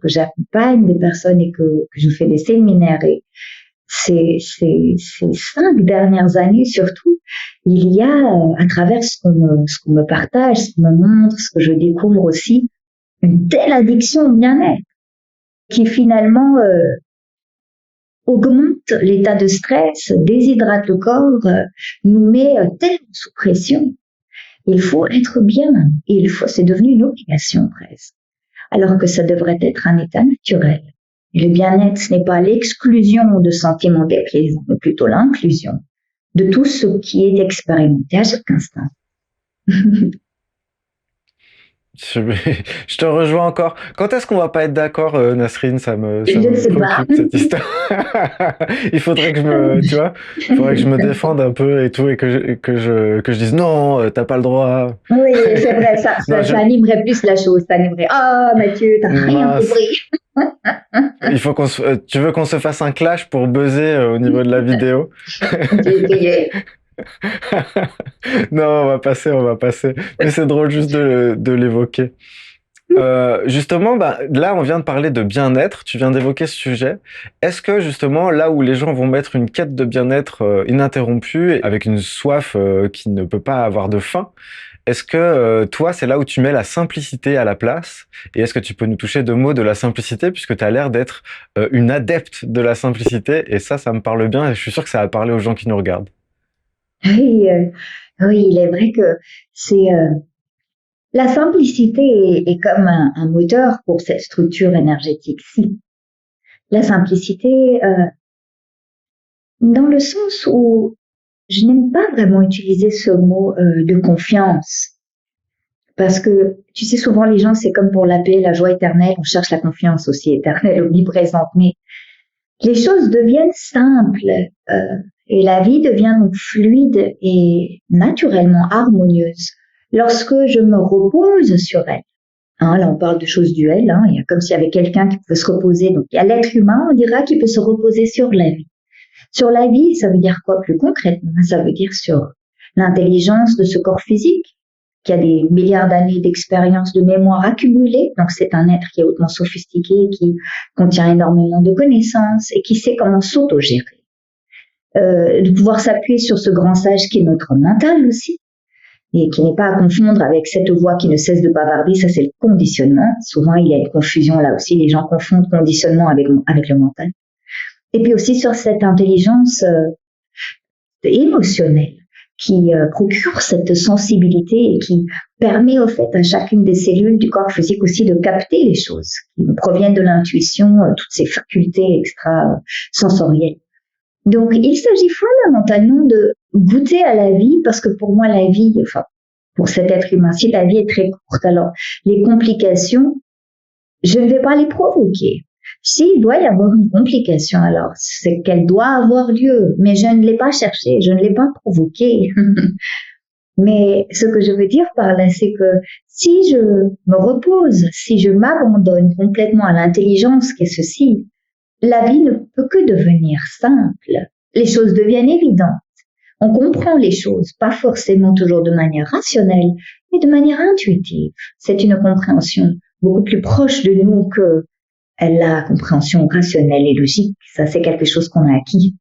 j'accompagne des personnes et que je fais des séminaires. Et ces 5 dernières années surtout, il y a, à travers ce qu'on me partage, ce qu'on me montre, ce que je découvre aussi, une telle addiction au bien-être qui finalement augmente l'état de stress, déshydrate le corps, nous met tellement sous pression. Il faut être bien, c'est devenu une obligation presque, alors que ça devrait être un état naturel. Et le bien-être, ce n'est pas l'exclusion de sentiments déplaisants, mais plutôt l'inclusion de tout ce qui est expérimenté à chaque instant. Je, je te rejoins encore. Quand est-ce qu'on va pas être d'accord, Nasrine? Je Ça ne me sais pas. préoccupe cette histoire. Il faudrait que je me, tu vois, il faudrait que je me défende un peu et tout et que je dise non, t'as pas le droit. Oui, c'est vrai, Non, ça animerait plus la chose. Ça animerait. Ah, Mathieu, t'as rien mince. compris. Il faut tu veux qu'on se fasse un clash pour buzzer au niveau de la vidéo? J'ai essayé. Non, on va passer, on va passer. Mais c'est drôle juste de l'évoquer. Justement, bah, là, on vient de parler de bien-être. Tu viens d'évoquer ce sujet. Est-ce que justement, là où les gens vont mettre une quête de bien-être ininterrompue, avec une soif qui ne peut pas avoir de fin, est-ce que toi, c'est là où tu mets la simplicité à la place? Et est-ce que tu peux nous toucher deux mots de la simplicité, puisque tu as l'air d'être une adepte de la simplicité, et ça me parle bien, et je suis sûr que ça va parler aux gens qui nous regardent. Oui, oui, il est vrai que c'est La simplicité est comme un moteur pour cette structure énergétique-ci. La simplicité, dans le sens où je n'aime pas vraiment utiliser ce mot de confiance. Parce que, tu sais, souvent les gens, c'est comme pour la paix, la joie éternelle, on cherche la confiance aussi éternelle, omniprésente. Mais les choses deviennent simples et la vie devient donc fluide et naturellement harmonieuse lorsque je me repose sur elle. Hein, là, on parle de choses duelles. Hein, il y a comme s'il y avait quelqu'un qui pouvait se reposer. Donc, il y a l'être humain, on dira, qui peut se reposer sur la vie. Sur la vie, ça veut dire quoi plus concrètement? Ça veut dire sur l'intelligence de ce corps physique, qui a des milliards d'années d'expérience de mémoire accumulée. Donc, c'est un être qui est hautement sophistiqué, qui contient énormément de connaissances et qui sait comment s'autogérer. De pouvoir s'appuyer sur ce grand sage qui est notre mental aussi, et qui n'est pas à confondre avec cette voix qui ne cesse de bavarder, ça c'est le conditionnement. Souvent, il y a une confusion là aussi, les gens confondent conditionnement avec le mental. Et puis aussi sur cette intelligence émotionnelle qui procure cette sensibilité et qui permet au fait à chacune des cellules du corps physique aussi de capter les choses qui proviennent de l'intuition, toutes ces facultés extrasensorielles. Donc, il s'agit fondamentalement de goûter à la vie parce que pour moi, la vie, enfin, pour cet être humain-ci, la vie est très courte. Alors, les complications, je ne vais pas les provoquer. S'il doit y avoir une complication, alors c'est qu'elle doit avoir lieu, mais je ne l'ai pas cherchée, je ne l'ai pas provoquée. Mais ce que je veux dire par là, c'est que si je me repose, si je m'abandonne complètement à l'intelligence qu'est ceci, la vie ne peut que devenir simple. Les choses deviennent évidentes. On comprend les choses, pas forcément toujours de manière rationnelle, mais de manière intuitive. C'est une compréhension beaucoup plus proche de nous que la compréhension rationnelle et logique. Ça, c'est quelque chose qu'on a acquis.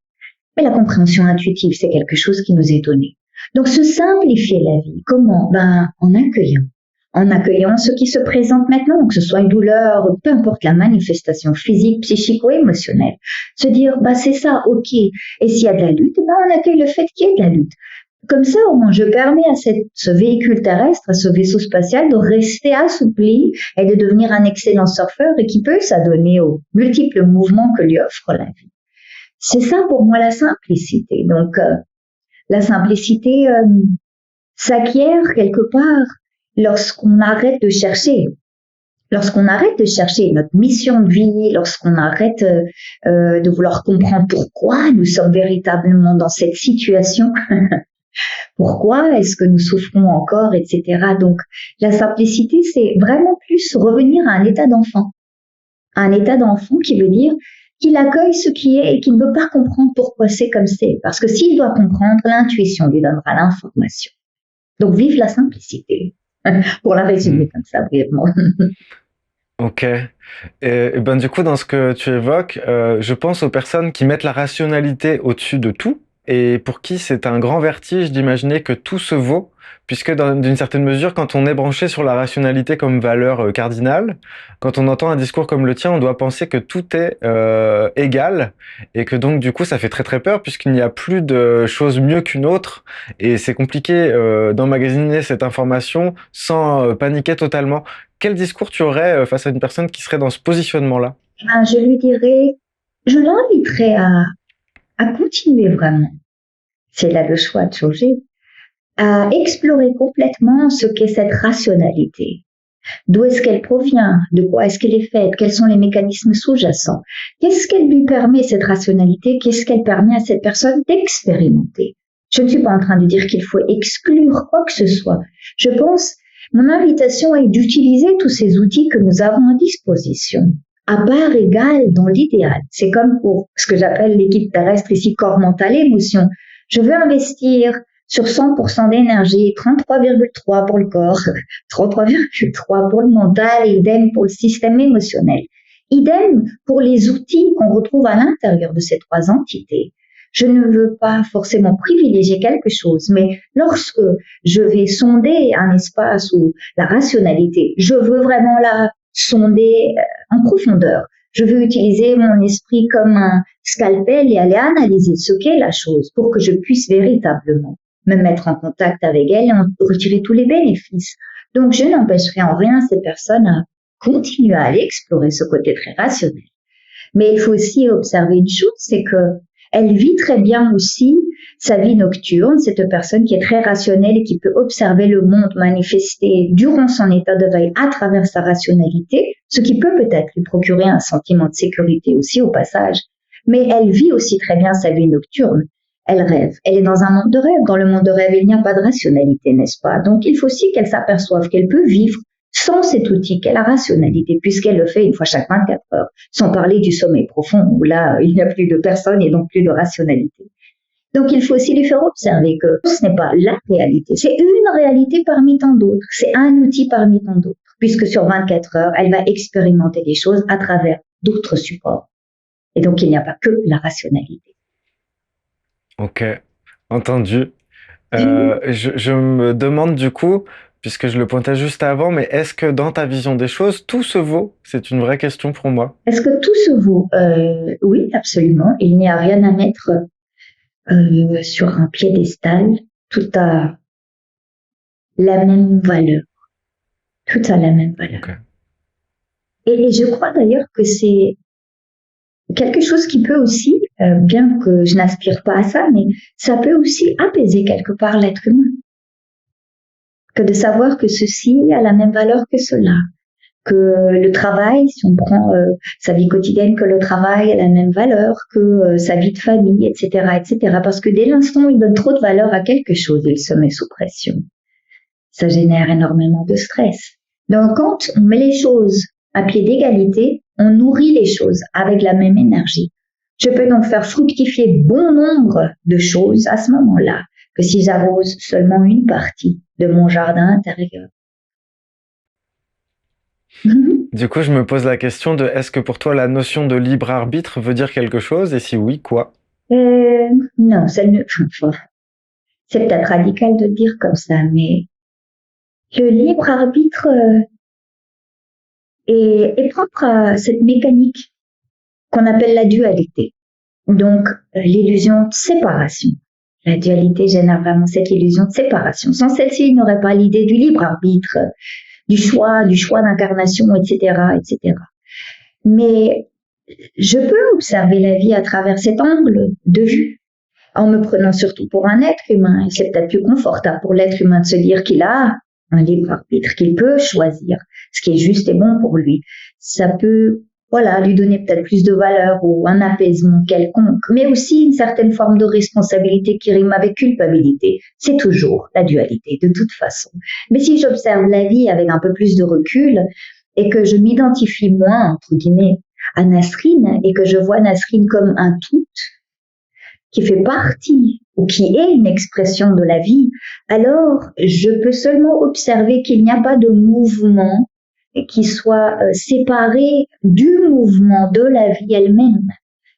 Mais la compréhension intuitive, c'est quelque chose qui nous est donné. Donc, se simplifier la vie, comment? En accueillant. En accueillant ce qui se présente maintenant, que ce soit une douleur, peu importe la manifestation physique, psychique ou émotionnelle. Se dire, c'est ça, ok. Et s'il y a de la lutte, on accueille le fait qu'il y ait de la lutte. Comme ça, au moins, je permets à ce véhicule terrestre, à ce vaisseau spatial, de rester assoupli et de devenir un excellent surfeur et qui peut s'adonner aux multiples mouvements que lui offre la vie. C'est ça pour moi la simplicité. Donc, la simplicité s'acquiert quelque part lorsqu'on arrête de chercher. Lorsqu'on arrête de chercher notre mission de vie, lorsqu'on arrête de vouloir comprendre pourquoi nous sommes véritablement dans cette situation, pourquoi est-ce que nous souffrons encore, etc. Donc, la simplicité, c'est vraiment plus revenir à un état d'enfant. Un état d'enfant qui veut dire qu'il accueille ce qui est et qu'il ne veut pas comprendre pourquoi c'est comme c'est. Parce que s'il doit comprendre, l'intuition lui donnera l'information. Donc, vive la simplicité. Pour la résumer comme ça, brièvement. Ok. Et du coup, dans ce que tu évoques, je pense aux personnes qui mettent la rationalité au-dessus de tout et pour qui c'est un grand vertige d'imaginer que tout se vaut, puisque d'une certaine mesure, quand on est branché sur la rationalité comme valeur cardinale, quand on entend un discours comme le tien, on doit penser que tout est égal et que donc du coup, ça fait très très peur puisqu'il n'y a plus de chose mieux qu'une autre et c'est compliqué d'emmagasiner cette information sans paniquer totalement. Quel discours tu aurais face à une personne qui serait dans ce positionnement-là? Je lui dirais, je l'inviterais à continuer vraiment, c'est là le choix de changer, à explorer complètement ce qu'est cette rationalité. D'où est-ce qu'elle provient? De quoi est-ce qu'elle est faite? Quels sont les mécanismes sous-jacents? Qu'est-ce qu'elle lui permet, cette rationalité? Qu'est-ce qu'elle permet à cette personne d'expérimenter? Je ne suis pas en train de dire qu'il faut exclure quoi que ce soit. Je pense, mon invitation est d'utiliser tous ces outils que nous avons à disposition, à part égale dans l'idéal. C'est comme pour ce que j'appelle l'équipe terrestre ici, corps, mental, émotion. Je veux investir sur 100% d'énergie, 33,3 pour le corps, 33,3 pour le mental, et idem pour le système émotionnel. Idem pour les outils qu'on retrouve à l'intérieur de ces trois entités. Je ne veux pas forcément privilégier quelque chose, mais lorsque je vais sonder un espace où la rationalité, je veux vraiment la sonder en profondeur. Je veux utiliser mon esprit comme un scalpel et aller analyser ce qu'est la chose pour que je puisse véritablement me mettre en contact avec elle et en retirer tous les bénéfices. Donc, je n'empêcherai en rien ces personnes à continuer à aller explorer ce côté très rationnel. Mais il faut aussi observer une chose, c'est que elle vit très bien aussi sa vie nocturne, cette personne qui est très rationnelle et qui peut observer le monde manifester durant son état de veille à travers sa rationalité, ce qui peut peut-être lui procurer un sentiment de sécurité aussi au passage. Mais elle vit aussi très bien sa vie nocturne. Elle rêve. Elle est dans un monde de rêve. Dans le monde de rêve, il n'y a pas de rationalité, n'est-ce pas? Donc, il faut aussi qu'elle s'aperçoive qu'elle peut vivre sans cet outil qu'est la rationalité, puisqu'elle le fait une fois chaque 24 heures, sans parler du sommeil profond, où là, il n'y a plus de personne et donc plus de rationalité. Donc, il faut aussi lui faire observer que ce n'est pas la réalité, c'est une réalité parmi tant d'autres, c'est un outil parmi tant d'autres, puisque sur 24 heures, elle va expérimenter des choses à travers d'autres supports. Et donc, il n'y a pas que la rationalité. Ok, entendu. Je me demande du coup, puisque je le pointais juste avant, mais est-ce que dans ta vision des choses, tout se vaut? C'est une vraie question pour moi. Est-ce que tout se vaut? Oui, absolument. Il n'y a rien à mettre sur un piédestal. Tout a la même valeur. Tout a la même valeur. Ok. Et je crois d'ailleurs que c'est quelque chose qui peut aussi, bien que je n'aspire pas à ça, mais ça peut aussi apaiser quelque part l'être humain. Que de savoir que ceci a la même valeur que cela. Que le travail, si on prend sa vie quotidienne, que le travail a la même valeur que sa vie de famille, etc., etc. Parce que dès l'instant où il donne trop de valeur à quelque chose, il se met sous pression. Ça génère énormément de stress. Donc, quand on met les choses à pied d'égalité, on nourrit les choses avec la même énergie. Je peux donc faire fructifier bon nombre de choses à ce moment-là que si j'arrose seulement une partie de mon jardin intérieur. Du coup, je me pose la question de est-ce que pour toi la notion de libre arbitre veut dire quelque chose? Et si oui, quoi? Non, ça ne. C'est peut-être radical de dire comme ça, mais le libre arbitre est propre à cette mécanique qu'on appelle la dualité. Donc, l'illusion de séparation. La dualité génère vraiment cette illusion de séparation. Sans celle-ci, il n'y aurait pas l'idée du libre arbitre, du choix d'incarnation, etc., etc. Mais je peux observer la vie à travers cet angle de vue, en me prenant surtout pour un être humain. Et c'est peut-être plus confortable pour l'être humain de se dire qu'il a un libre arbitre, qu'il peut choisir ce qui est juste et bon pour lui. Ça peut, voilà, lui donner peut-être plus de valeur ou un apaisement quelconque, mais aussi une certaine forme de responsabilité qui rime avec culpabilité. C'est toujours la dualité, de toute façon. Mais si j'observe la vie avec un peu plus de recul et que je m'identifie moins, entre guillemets, à Nasrine et que je vois Nasrine comme un tout qui fait partie ou qui est une expression de la vie, alors je peux seulement observer qu'il n'y a pas de mouvement qui soit séparé du mouvement de la vie elle-même.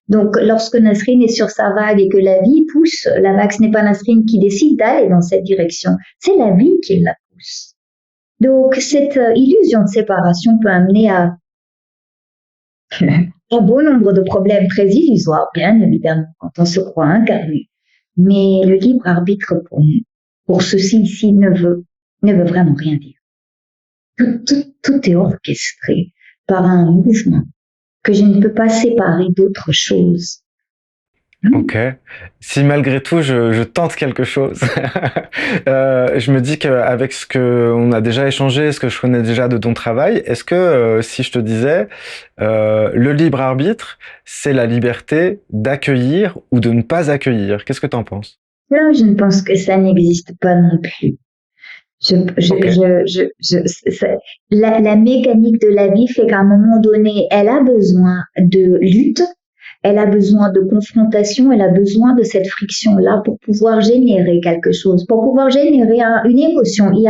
Donc, lorsque Nasrine est sur sa vague et que la vie pousse la vague, ce n'est pas Nasrine qui décide d'aller dans cette direction, c'est la vie qui la pousse. Donc, cette illusion de séparation peut amener à un bon nombre de problèmes très illusoires, bien évidemment, quand on se croit incarné. Mais le libre arbitre, pour ceci ici, ne veut vraiment rien dire. Tout est orchestré par un mouvement que je ne peux pas séparer d'autre chose. Ok. Si malgré tout je tente quelque chose, je me dis qu'avec ce qu'on a déjà échangé, ce que je connais déjà de ton travail, est-ce que si je te disais le libre arbitre, c'est la liberté d'accueillir ou de ne pas accueillir, qu'est-ce que tu en penses? Non, je ne pense que ça n'existe pas non plus. La mécanique de la vie fait qu'à un moment donné, elle a besoin de lutte, elle a besoin de confrontation, elle a besoin de cette friction-là pour pouvoir générer quelque chose, pour pouvoir générer une émotion. Il y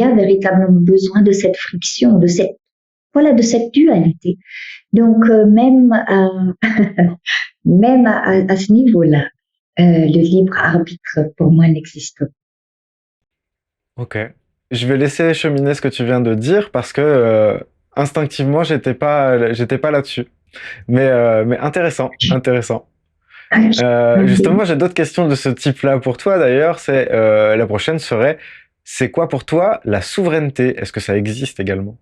a véritablement besoin de cette friction, de cette dualité. Donc, même à ce niveau-là, le libre arbitre, pour moi, n'existe pas. Ok. Je vais laisser cheminer ce que tu viens de dire parce que instinctivement, j'étais pas là-dessus. Mais intéressant, intéressant. Justement, j'ai d'autres questions de ce type-là pour toi d'ailleurs. La prochaine serait, C'est quoi pour toi la souveraineté? Est-ce que ça existe également?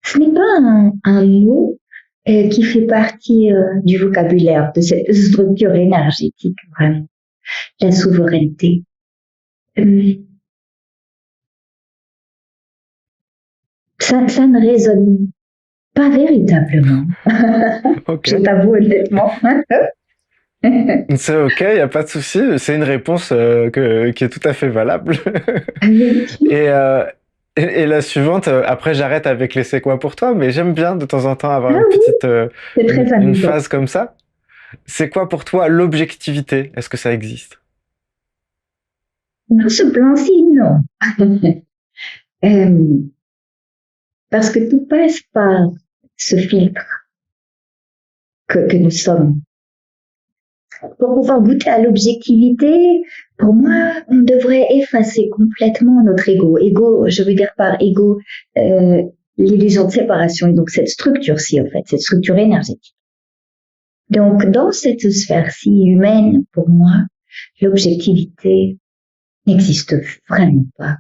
Ce n'est pas un mot qui fait partie du vocabulaire de cette structure énergétique, vraiment. La souveraineté. Euh, ça ne résonne pas véritablement. Ok. Je t'avoue honnêtement. C'est ok, il n'y a pas de souci. C'est une réponse qui est tout à fait valable. Et, euh, et la suivante, après j'arrête avec les c'est quoi pour toi, mais j'aime bien de temps en temps avoir Ah une oui, petite c'est très une amusant. phase comme ça. C'est quoi pour toi l'objectivité? Est-ce que ça existe? Dans ce plan-ci, non. Euh, parce que tout passe par ce filtre que nous sommes. Pour pouvoir goûter à l'objectivité, pour moi, on devrait effacer complètement notre ego. Ego, je veux dire par ego, euh, l'illusion de séparation, et donc cette structure-ci, en fait, cette structure énergétique. Donc, dans cette sphère-ci humaine, pour moi, l'objectivité n'existe vraiment pas.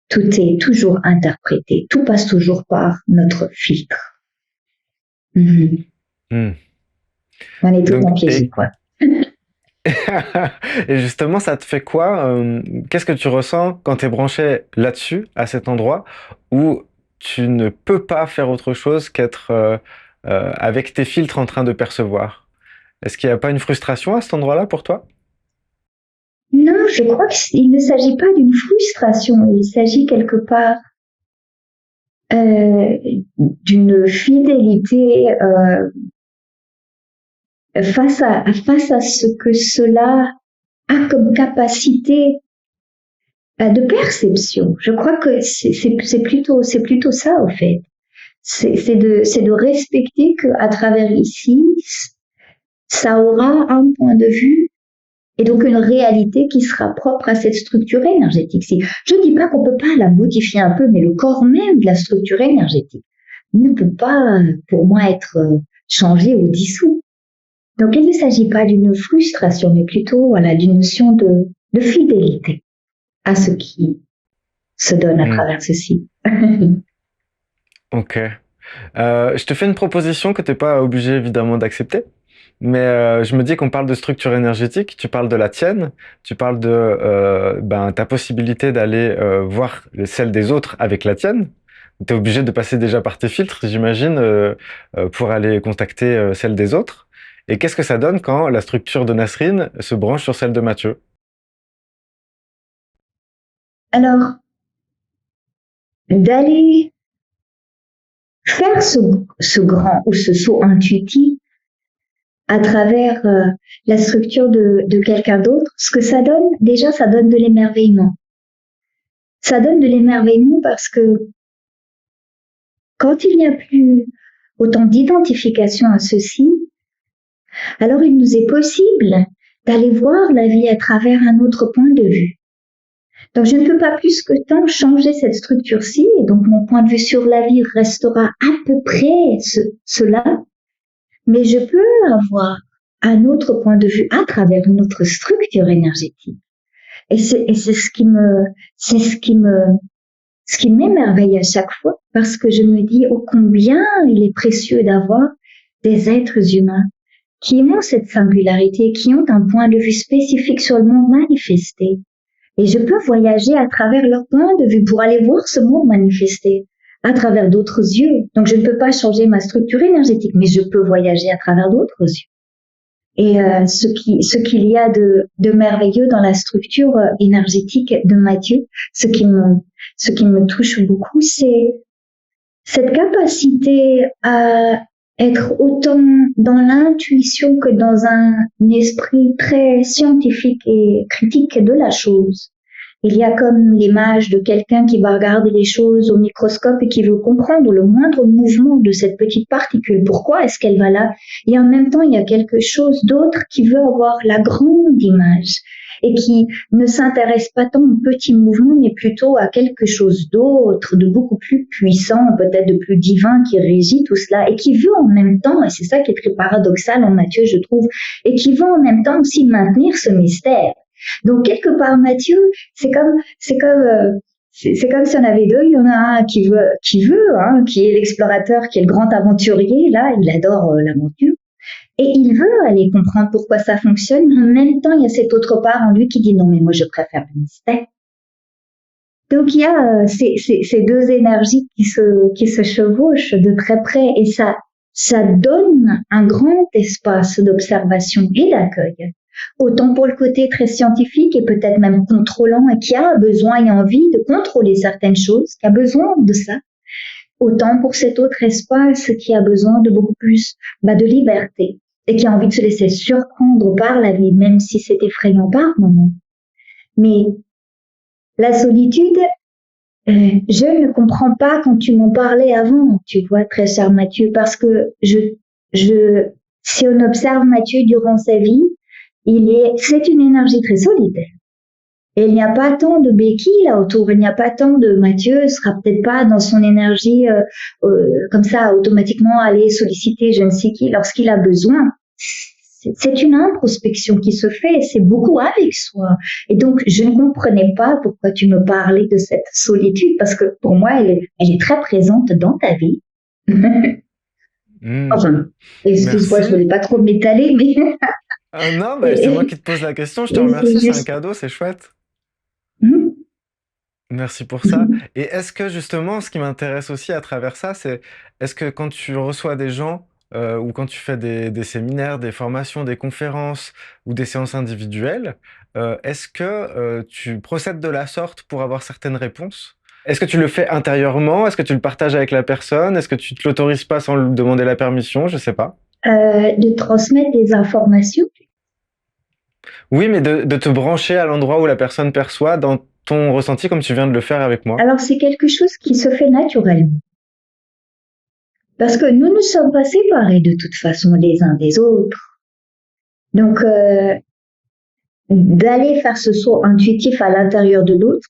Tout est toujours interprété, tout passe toujours par notre filtre. Mm-hmm. Hmm. On est tout Donc, en piégé, quoi. et justement, ça te fait quoi qu'est-ce que tu ressens quand tu es branché là-dessus, à cet endroit, où tu ne peux pas faire autre chose qu'être avec tes filtres en train de percevoir? Est-ce qu'il n'y a pas une frustration à cet endroit-là pour toi? Non, je crois qu'il ne s'agit pas d'une frustration, il s'agit quelque part euh, d'une fidélité face à ce que cela a comme capacité de perception. Je crois que c'est plutôt ça, en fait. C'est de respecter qu'à travers ici, ça aura un point de vue et donc une réalité qui sera propre à cette structure énergétique. Je ne dis pas qu'on ne peut pas la modifier un peu, mais le corps même de la structure énergétique ne peut pas, pour moi, être changé ou dissous. Donc il ne s'agit pas d'une frustration, mais plutôt voilà, d'une notion de fidélité à ce qui se donne à Hmm. travers ceci. Ok. Je te fais une proposition que t'es pas obligé évidemment d'accepter, mais je me dis qu'on parle de structure énergétique, tu parles de la tienne, tu parles de ben, ta possibilité d'aller voir celle des autres avec la tienne. Tu es obligé de passer déjà par tes filtres, j'imagine, pour aller contacter celle des autres. Et qu'est-ce que ça donne quand la structure de Nasrine se branche sur celle de Mathieu? Alors, d'aller faire ce grand ou ce saut intuitif à travers la structure de quelqu'un d'autre, ce que ça donne, déjà, ça donne de l'émerveillement. Ça donne de l'émerveillement parce que quand il n'y a plus autant d'identification à ceci, alors il nous est possible d'aller voir la vie à travers un autre point de vue. Donc je ne peux pas plus que tant changer cette structure-ci, et donc mon point de vue sur la vie restera à peu près cela, mais je peux avoir un autre point de vue à travers une autre structure énergétique. Et c'est ce qui m'émerveille à chaque fois, parce que je me dis ô combien il est précieux d'avoir des êtres humains qui ont cette singularité, qui ont un point de vue spécifique sur le monde manifesté. Et je peux voyager à travers leur point de vue pour aller voir ce monde manifesté à travers d'autres yeux. Donc je ne peux pas changer ma structure énergétique, mais je peux voyager à travers d'autres yeux. Et ce qu'il y a de merveilleux dans la structure énergétique de Mathieu, ce qui me touche beaucoup, c'est cette capacité à être autant dans l'intuition que dans un esprit très scientifique et critique de la chose. Il y a comme l'image de quelqu'un qui va regarder les choses au microscope et qui veut comprendre le moindre mouvement de cette petite particule. Pourquoi est-ce qu'elle va là? Et en même temps, il y a quelque chose d'autre qui veut avoir la grande image et qui ne s'intéresse pas tant aux petits mouvements, mais plutôt à quelque chose d'autre, de beaucoup plus puissant, peut-être de plus divin, qui régit tout cela, et qui veut en même temps, et c'est ça qui est très paradoxal en Matthieu, je trouve, et qui veut en même temps aussi maintenir ce mystère. Donc quelque part, Mathieu, c'est comme si on avait deux. Il y en a un qui est l'explorateur, qui est le grand aventurier. Là, il adore l'aventure. Et il veut aller comprendre pourquoi ça fonctionne, mais en même temps, il y a cette autre part en lui qui dit non, mais moi, je préfère le mystère. Donc, il y a ces deux énergies qui se chevauchent de très près et ça donne un grand espace d'observation et d'accueil. Autant pour le côté très scientifique et peut-être même contrôlant et qui a besoin et envie de contrôler certaines choses, qui a besoin de ça. Autant pour cet autre espace qui a besoin de beaucoup plus de liberté et qui a envie de se laisser surprendre par la vie, même si c'est effrayant par moments. Mais la solitude, je ne comprends pas quand tu m'en parlais avant, tu vois, très cher Mathieu, parce que si on observe Mathieu durant sa vie, c'est une énergie très solitaire. Et il n'y a pas tant de béquilles là autour, il n'y a pas tant de Mathieu sera peut-être pas dans son énergie comme ça automatiquement aller solliciter je ne sais qui lorsqu'il a besoin. C'est une introspection qui se fait, c'est beaucoup avec soi. Et donc, je ne comprenais pas pourquoi tu me parlais de cette solitude, parce que pour moi, elle est très présente dans ta vie. Enfin, excuse-moi, je ne voulais pas trop m'étaler, mais... Non, mais c'est moi qui te pose la question, je te remercie, c'est un cadeau, c'est chouette. Merci pour ça. Et est-ce que justement, ce qui m'intéresse aussi à travers ça, c'est est-ce que quand tu reçois des gens ou quand tu fais des séminaires, des formations, des conférences ou des séances individuelles, est-ce que tu procèdes de la sorte pour avoir certaines réponses? Est-ce que tu le fais intérieurement? Est-ce que tu le partages avec la personne? Est-ce que tu te l'autorises pas sans lui demander la permission? Je sais pas. De transmettre des informations. Oui, mais de te brancher à l'endroit où la personne perçoit dans ton ressenti comme tu viens de le faire avec moi. Alors, c'est quelque chose qui se fait naturellement. Parce que nous ne sommes pas séparés de toute façon les uns des autres. Donc, d'aller faire ce saut intuitif à l'intérieur de l'autre,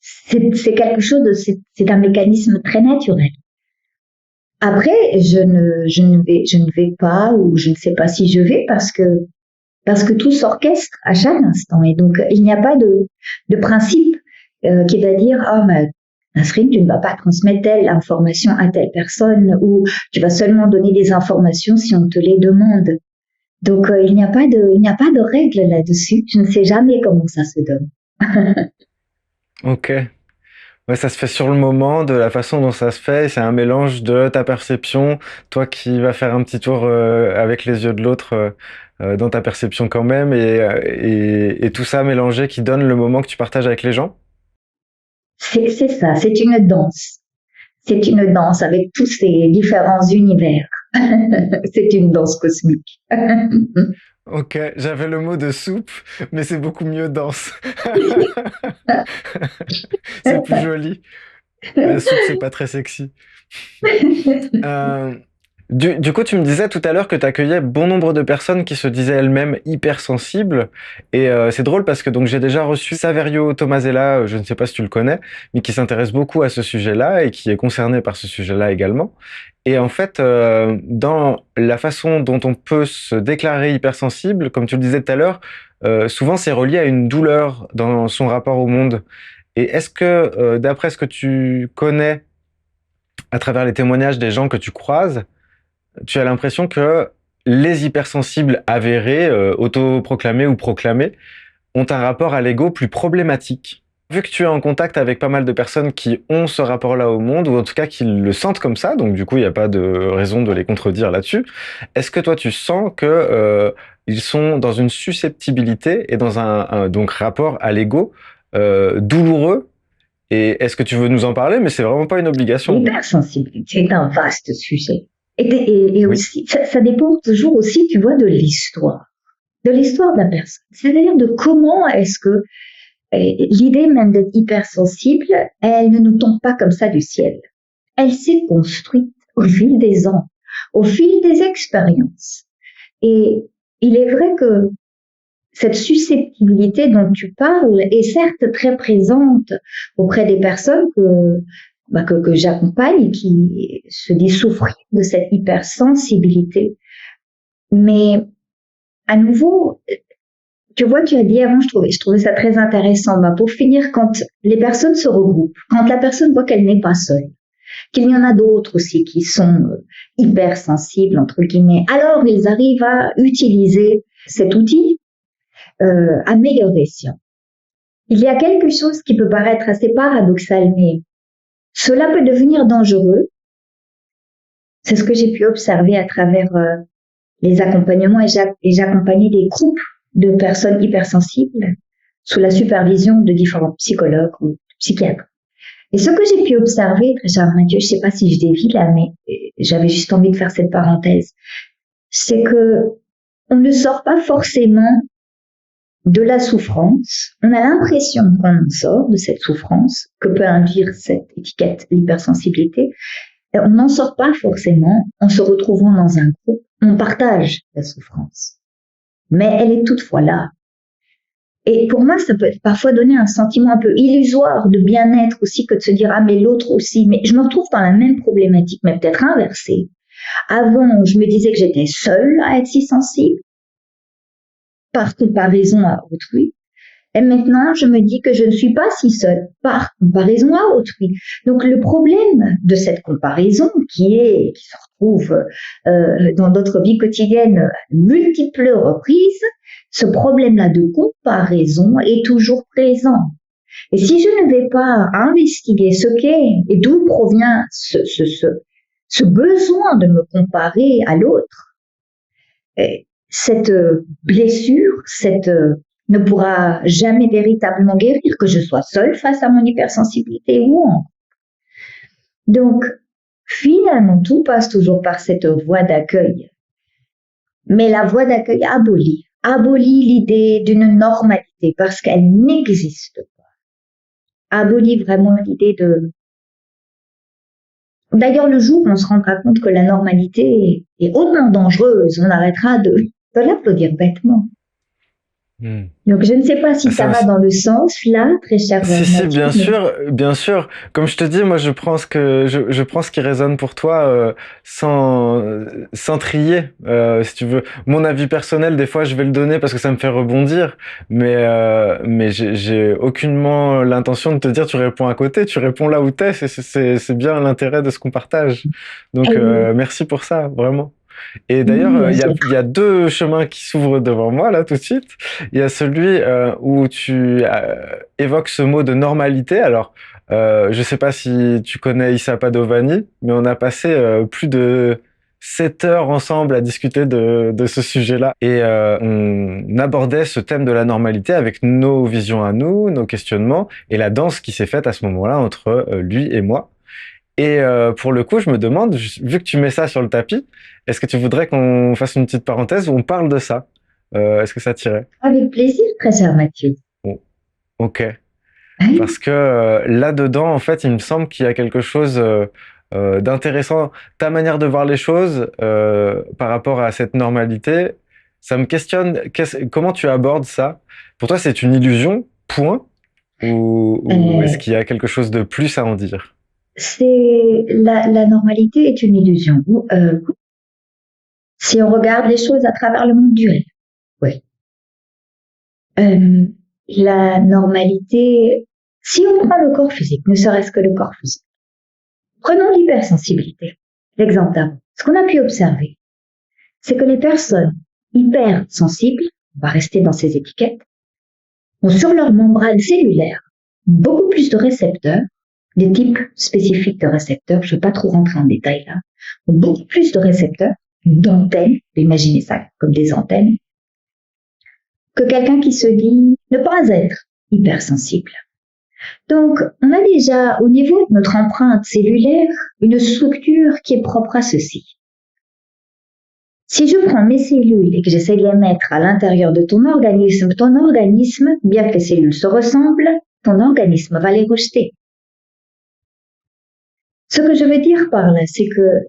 c'est quelque chose c'est un mécanisme très naturel. Après, je ne vais pas ou je ne sais pas si je vais parce que tout s'orchestre à chaque instant et donc il n'y a pas de principe qui va dire mais Nasrine, tu ne vas pas transmettre telle information à telle personne ou tu vas seulement donner des informations si on te les demande. Donc il n'y a pas de règle là-dessus. Je ne sais jamais comment ça se donne. Ok. Ouais, ça se fait sur le moment, de la façon dont ça se fait. C'est un mélange de ta perception, toi qui vas faire un petit tour avec les yeux de l'autre dans ta perception quand même, et tout ça mélangé qui donne le moment que tu partages avec les gens. C'est ça, c'est une danse. C'est une danse avec tous ces différents univers. C'est une danse cosmique. Ok, j'avais le mot de soupe, mais c'est beaucoup mieux danse. C'est plus joli. La soupe, c'est pas très sexy. Euh, du coup, tu me disais tout à l'heure que tu accueillais bon nombre de personnes qui se disaient elles-mêmes hypersensibles. Et c'est drôle parce que donc j'ai déjà reçu Saverio Tomasella, je ne sais pas si tu le connais, mais qui s'intéresse beaucoup à ce sujet-là et qui est concerné par ce sujet-là également. Et en fait, dans la façon dont on peut se déclarer hypersensible, comme tu le disais tout à l'heure, souvent c'est relié à une douleur dans son rapport au monde. Et est-ce que, d'après ce que tu connais à travers les témoignages des gens que tu croises, tu as l'impression que les hypersensibles avérés, autoproclamés ou proclamés, ont un rapport à l'ego plus problématique? Vu que tu es en contact avec pas mal de personnes qui ont ce rapport-là au monde, ou en tout cas qui le sentent comme ça, donc du coup il n'y a pas de raison de les contredire là-dessus, est-ce que toi tu sens que ils sont dans une susceptibilité et dans un donc rapport à l'ego douloureux? Et est-ce que tu veux nous en parler? Mais c'est vraiment pas une obligation. L'hypersensibilité est un vaste sujet. Et Oui. aussi, ça dépend toujours aussi, tu vois, de l'histoire de la personne. C'est-à-dire de comment est-ce que l'idée même d'être hypersensible, elle ne nous tombe pas comme ça du ciel. Elle s'est construite au fil des ans, au fil des expériences. Et il est vrai que cette susceptibilité dont tu parles est certes très présente auprès des personnes que j'accompagne qui se disent souffrir de cette hypersensibilité. Mais à nouveau, Tu vois, tu as dit avant, je trouvais ça très intéressant. Bah, pour finir, quand les personnes se regroupent, quand la personne voit qu'elle n'est pas seule, qu'il y en a d'autres aussi qui sont hypersensibles, entre guillemets, alors ils arrivent à utiliser cet outil à meilleur escient. Il y a quelque chose qui peut paraître assez paradoxal, mais cela peut devenir dangereux. C'est ce que j'ai pu observer à travers les accompagnements et j'accompagnais des groupes de personnes hypersensibles sous la supervision de différents psychologues ou psychiatres. Et ce que j'ai pu observer, très cher Mathieu, je sais pas si je dévie là, mais j'avais juste envie de faire cette parenthèse, c'est que on ne sort pas forcément de la souffrance. On a l'impression qu'on en sort de cette souffrance que peut induire cette étiquette l'hypersensibilité. On n'en sort pas forcément en se retrouvant dans un groupe. On partage la souffrance, mais elle est toutefois là. Et pour moi, ça peut parfois donner un sentiment un peu illusoire de bien-être aussi que de se dire « Ah, mais l'autre aussi ». Mais je me retrouve dans la même problématique, mais peut-être inversée. Avant, je me disais que j'étais seule à être si sensible, par comparaison à autrui. Et maintenant, je me dis que je ne suis pas si seule, par comparaison à autrui. Donc, le problème de cette comparaison, qui se retrouve dans notre vie quotidienne à multiples reprises, ce problème-là de comparaison est toujours présent. Et si je ne vais pas investiguer ce qu'est et d'où provient ce besoin de me comparer à l'autre, cette blessure, ne pourra jamais véritablement guérir, que je sois seule face à mon hypersensibilité ou en. Donc, finalement, tout passe toujours par cette voie d'accueil. Mais la voie d'accueil abolit l'idée d'une normalité parce qu'elle n'existe pas. Abolit vraiment l'idée de... D'ailleurs, le jour où on se rendra compte que la normalité est hautement dangereuse, on arrêtera de l'applaudir bêtement. Donc, je ne sais pas si ça va dans le sens, là, très cher Si, Mathieu, bien sûr, bien sûr. Comme je te dis, moi, je prends je prends ce qui résonne pour toi, sans trier, si tu veux. Mon avis personnel, des fois, je vais le donner parce que ça me fait rebondir, mais j'ai aucunement l'intention de te dire, tu réponds à côté, tu réponds là où t'es, c'est bien l'intérêt de ce qu'on partage. Donc, merci pour ça, vraiment. Et d'ailleurs, il y a deux chemins qui s'ouvrent devant moi là tout de suite. Il y a celui où tu évoques ce mot de normalité. Alors, je sais pas si tu connais Issa Padovani, mais on a passé plus de 7 heures ensemble à discuter de ce sujet-là. Et on abordait ce thème de la normalité avec nos visions à nous, nos questionnements, et la danse qui s'est faite à ce moment-là entre lui et moi. Et pour le coup, je me demande, vu que tu mets ça sur le tapis, est-ce que tu voudrais qu'on fasse une petite parenthèse où on parle de ça? Est-ce que ça t'irait? Avec plaisir, très cher Mathieu. Bon, ok. Parce que là-dedans, en fait, il me semble qu'il y a quelque chose d'intéressant. Ta manière de voir les choses par rapport à cette normalité, ça me questionne. Comment tu abordes ça? Pour toi, c'est une illusion, point? Ou est-ce qu'il y a quelque chose de plus à en dire? La normalité est une illusion. Si on regarde les choses à travers le monde du rêve, oui. La normalité, si on prend le corps physique, ne serait-ce que le corps physique, prenons l'hypersensibilité, l'exemple d'avant. Ce qu'on a pu observer, c'est que les personnes hypersensibles, on va rester dans ces étiquettes, ont sur leur membrane cellulaire beaucoup plus de récepteurs, des types spécifiques de récepteurs, je ne vais pas trop rentrer en détail là, ont beaucoup plus de récepteurs, d'antennes, imaginez ça comme des antennes, que quelqu'un qui se dit ne pas être hypersensible. Donc, on a déjà, au niveau de notre empreinte cellulaire, une structure qui est propre à ceci. Si je prends mes cellules et que j'essaie de les mettre à l'intérieur de ton organisme, bien que les cellules se ressemblent, ton organisme va les rejeter. Ce que je veux dire par là, c'est que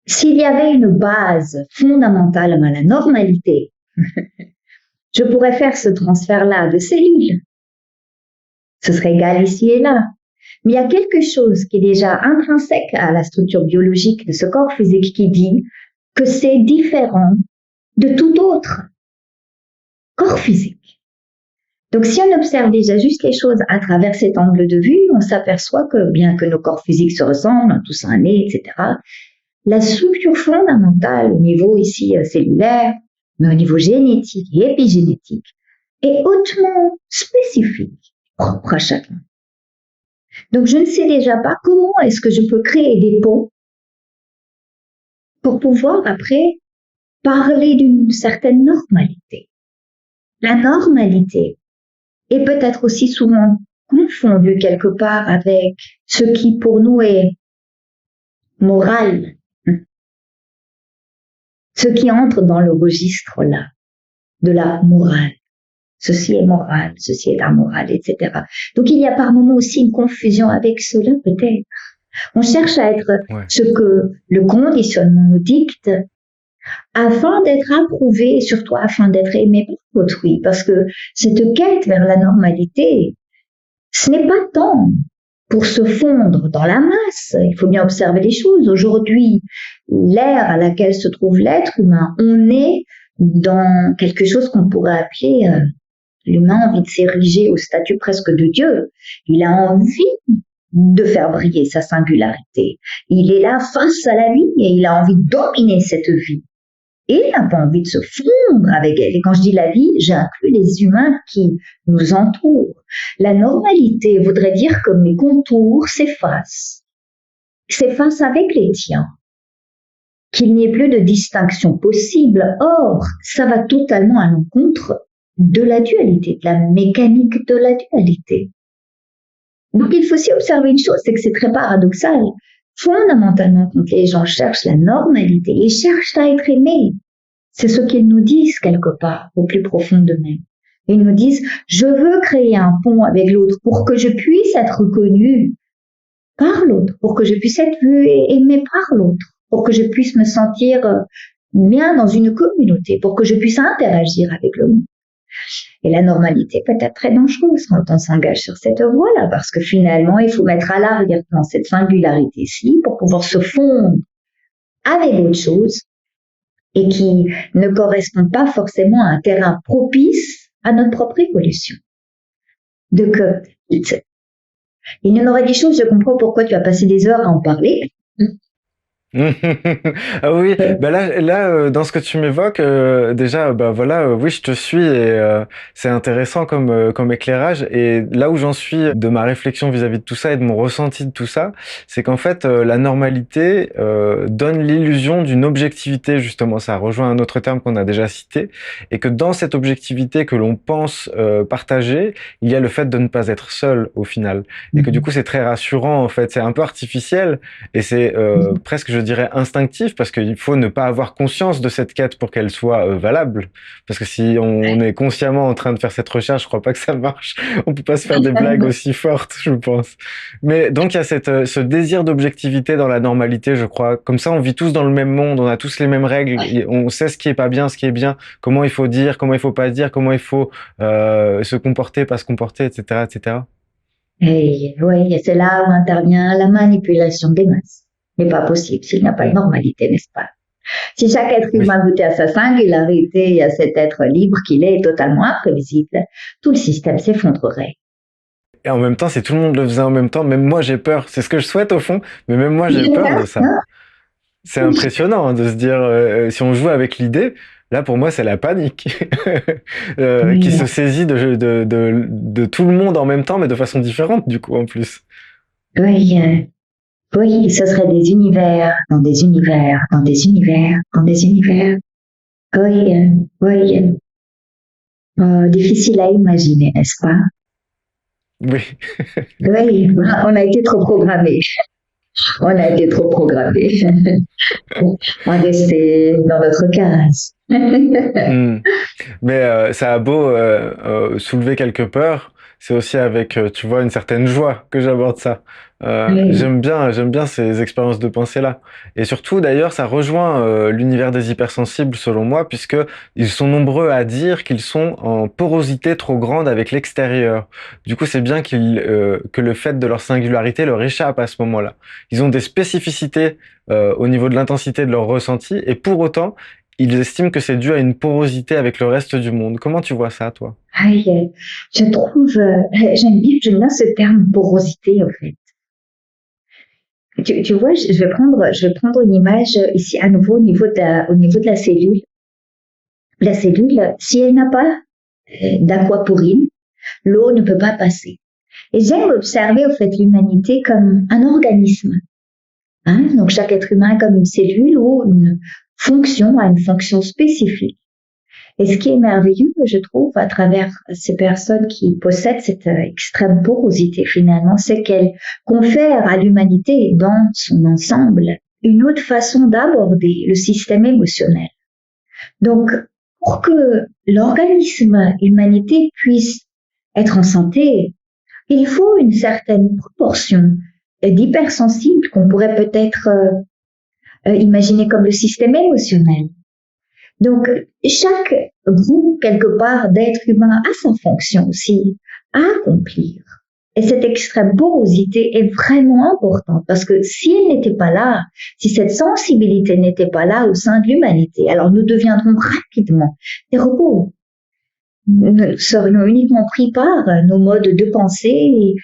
s'il y avait une base fondamentale à la normalité, je pourrais faire ce transfert-là de cellules. Ce serait égal ici et là. Mais il y a quelque chose qui est déjà intrinsèque à la structure biologique de ce corps physique qui dit que c'est différent de tout autre. corps physique. Donc, si on observe déjà juste les choses à travers cet angle de vue, on s'aperçoit que bien que nos corps physiques se ressemblent, hein, tous un nez, etc., la structure fondamentale au niveau ici cellulaire, mais au niveau génétique et épigénétique, est hautement spécifique, propre à chacun. Donc, je ne sais déjà pas comment est-ce que je peux créer des ponts pour pouvoir après parler d'une certaine normalité. La normalité est peut-être aussi souvent confondue quelque part avec ce qui pour nous est moral, ce qui entre dans le registre là de la morale. Ceci est moral, ceci est amoral, etc. Donc il y a par moments aussi une confusion avec cela peut-être. On cherche à être ce que le conditionnement nous dicte afin d'être approuvé et surtout afin d'être aimé par autrui. Parce que cette quête vers la normalité, ce n'est pas tant pour se fondre dans la masse. Il faut bien observer les choses. Aujourd'hui, l'ère à laquelle se trouve l'être humain, on est dans quelque chose qu'on pourrait appeler l'humain a envie de s'ériger au statut presque de Dieu. Il a envie de faire briller sa singularité. Il est là face à la vie et il a envie de dominer cette vie. Et il n'a pas envie de se fondre avec elle. Et quand je dis la vie, j'inclus les humains qui nous entourent. La normalité voudrait dire que mes contours s'effacent. S'effacent avec les tiens. Qu'il n'y ait plus de distinction possible. Or, ça va totalement à l'encontre de la dualité, de la mécanique de la dualité. Donc il faut aussi observer une chose, c'est que c'est très paradoxal. Fondamentalement, quand les gens cherchent la normalité, ils cherchent à être aimés. C'est ce qu'ils nous disent quelque part, au plus profond d'eux-mêmes. Ils nous disent, je veux créer un pont avec l'autre pour que je puisse être reconnu par l'autre, pour que je puisse être vu et aimé par l'autre, pour que je puisse me sentir bien dans une communauté, pour que je puisse interagir avec le monde. Et la normalité peut être très dangereuse quand on s'engage sur cette voie-là, parce que finalement, il faut mettre à l'arrière-plan cette singularité-ci pour pouvoir se fondre avec autre chose et qui ne correspond pas forcément à un terrain propice à notre propre évolution. Donc, il y en aurait des choses, je comprends pourquoi tu as passé des heures à en parler. Ah oui, bah là, dans ce que tu m'évoques, déjà, bah voilà, oui, je te suis et c'est intéressant comme éclairage. Et là où j'en suis de ma réflexion vis-à-vis de tout ça et de mon ressenti de tout ça, c'est qu'en fait, la normalité donne l'illusion d'une objectivité, justement. Ça rejoint un autre terme qu'on a déjà cité, et que dans cette objectivité que l'on pense partager, il y a le fait de ne pas être seul au final, et que du coup, c'est très rassurant. En fait, c'est un peu artificiel et c'est presque, je dirais, instinctif, parce qu'il faut ne pas avoir conscience de cette quête pour qu'elle soit valable. Parce que si on est consciemment en train de faire cette recherche, je crois pas que ça marche. On peut pas se faire des blagues aussi fortes, je pense. Mais donc il y a ce désir d'objectivité dans la normalité, je crois. Comme ça, on vit tous dans le même monde, on a tous les mêmes règles, on sait ce qui est pas bien, ce qui est bien, comment il faut dire, comment il faut pas dire, comment il faut se comporter, pas se comporter, etc., etc. Et oui, c'est là où intervient la manipulation des masses. Ce n'est pas possible s'il n'y a pas de normalité, n'est-ce pas? Si chaque être humain goûtait à sa singularité et à cet être libre qu'il est totalement imprévisible, tout le système s'effondrerait. Et en même temps, si tout le monde le faisait en même temps, même moi j'ai peur. C'est ce que je souhaite au fond, mais même moi j'ai peur de ça. C'est impressionnant hein, de se dire, si on joue avec l'idée, là pour moi c'est la panique qui se saisit de tout le monde en même temps, mais de façon différente du coup en plus. Oui, oui, ce serait des univers, dans des univers, dans des univers, dans des univers. Oui, oui. Difficile à imaginer, n'est-ce pas? Oui. Oui, on a été trop programmés. On a été trop programmés. On est resté dans notre case. Mais ça a beau soulever quelques peurs, c'est aussi avec, tu vois, une certaine joie que j'aborde ça. Oui. J'aime bien ces expériences de pensée-là. Et surtout, d'ailleurs, ça rejoint l'univers des hypersensibles, selon moi, puisque ils sont nombreux à dire qu'ils sont en porosité trop grande avec l'extérieur. Du coup, c'est bien que le fait de leur singularité leur échappe à ce moment-là. Ils ont des spécificités au niveau de l'intensité de leur ressenti, et pour autant, ils estiment que c'est dû à une porosité avec le reste du monde. Comment tu vois ça, toi? Aïe, je trouve, j'aime bien ce terme porosité, en fait. Tu vois, je vais prendre une image ici à nouveau au niveau de la cellule. La cellule, si elle n'a pas d'aquaporine, l'eau ne peut pas passer. Et j'aime observer, en fait, l'humanité comme un organisme. Hein? Donc, chaque être humain est comme une cellule ou une fonction a une fonction spécifique. Et ce qui est merveilleux, je trouve, à travers ces personnes qui possèdent cette extrême porosité, finalement, c'est qu'elles confèrent à l'humanité dans son ensemble une autre façon d'aborder le système émotionnel. Donc, pour que l'organisme humanité puisse être en santé, il faut une certaine proportion d'hypersensibles qu'on pourrait peut-être imaginer comme le système émotionnel. Donc, chaque groupe, quelque part, d'êtres humains a sa fonction aussi à accomplir. Et cette extrême porosité est vraiment importante parce que si elle n'était pas là, si cette sensibilité n'était pas là au sein de l'humanité, alors nous deviendrons rapidement des robots. Nous serions uniquement pris par nos modes de pensée.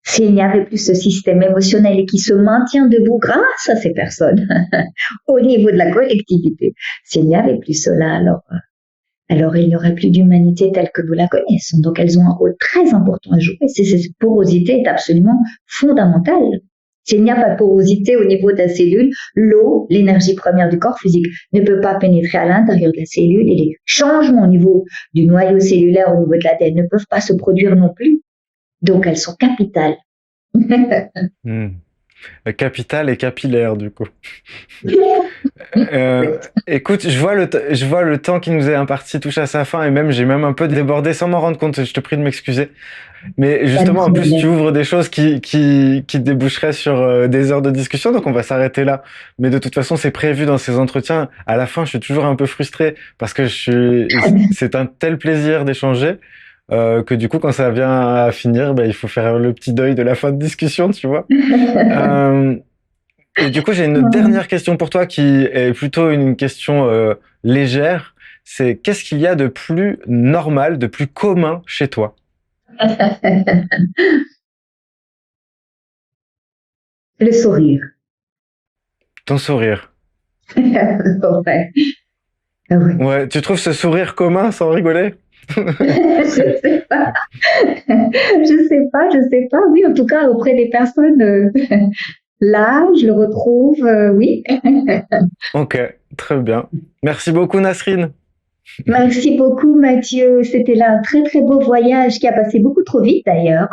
S'il n'y avait plus ce système émotionnel et qui se maintient debout grâce à ces personnes au niveau de la collectivité, s'il n'y avait plus cela, alors il n'y aurait plus d'humanité telle que nous la connaissons. Donc elles ont un rôle très important à jouer. Cette porosité est absolument fondamentale. S'il n'y a pas de porosité au niveau de la cellule, l'eau, l'énergie première du corps physique, ne peut pas pénétrer à l'intérieur de la cellule et les changements au niveau du noyau cellulaire, au niveau de l'ADN, ne peuvent pas se produire non plus. Donc, elles sont capitales. Capitale et capillaire, du coup. Écoute, je vois le temps qui nous est imparti touche à sa fin et même j'ai même un peu débordé sans m'en rendre compte. Je te prie de m'excuser. Mais justement, en plus, tu ouvres des choses qui déboucheraient sur des heures de discussion, donc on va s'arrêter là. Mais de toute façon, c'est prévu dans ces entretiens. À la fin, je suis toujours un peu frustré parce que c'est un tel plaisir d'échanger. Que du coup, quand ça vient à finir, il faut faire le petit deuil de la fin de discussion, tu vois. Et du coup, j'ai une dernière question pour toi qui est plutôt une question légère. C'est qu'est-ce qu'il y a de plus normal, de plus commun chez toi? Le sourire. Ton sourire. Ouais. Oui. Ouais, tu trouves ce sourire commun sans rigoler? Je sais pas. Je sais pas. Oui, en tout cas, auprès des personnes là, je le retrouve, oui. Ok, très bien. Merci beaucoup, Nasrine. Merci beaucoup, Mathieu. C'était là un très, très beau voyage qui a passé beaucoup trop vite, d'ailleurs.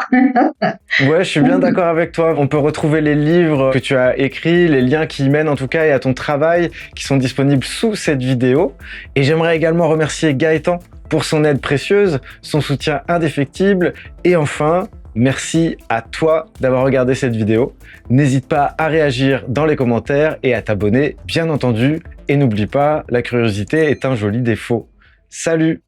Ouais, je suis bien d'accord avec toi. On peut retrouver les livres que tu as écrits, les liens qui y mènent en tout cas et à ton travail qui sont disponibles sous cette vidéo. Et j'aimerais également remercier Gaëtan pour son aide précieuse, son soutien indéfectible. Et enfin, merci à toi d'avoir regardé cette vidéo. N'hésite pas à réagir dans les commentaires et à t'abonner, bien entendu. Et n'oublie pas, la curiosité est un joli défaut. Salut!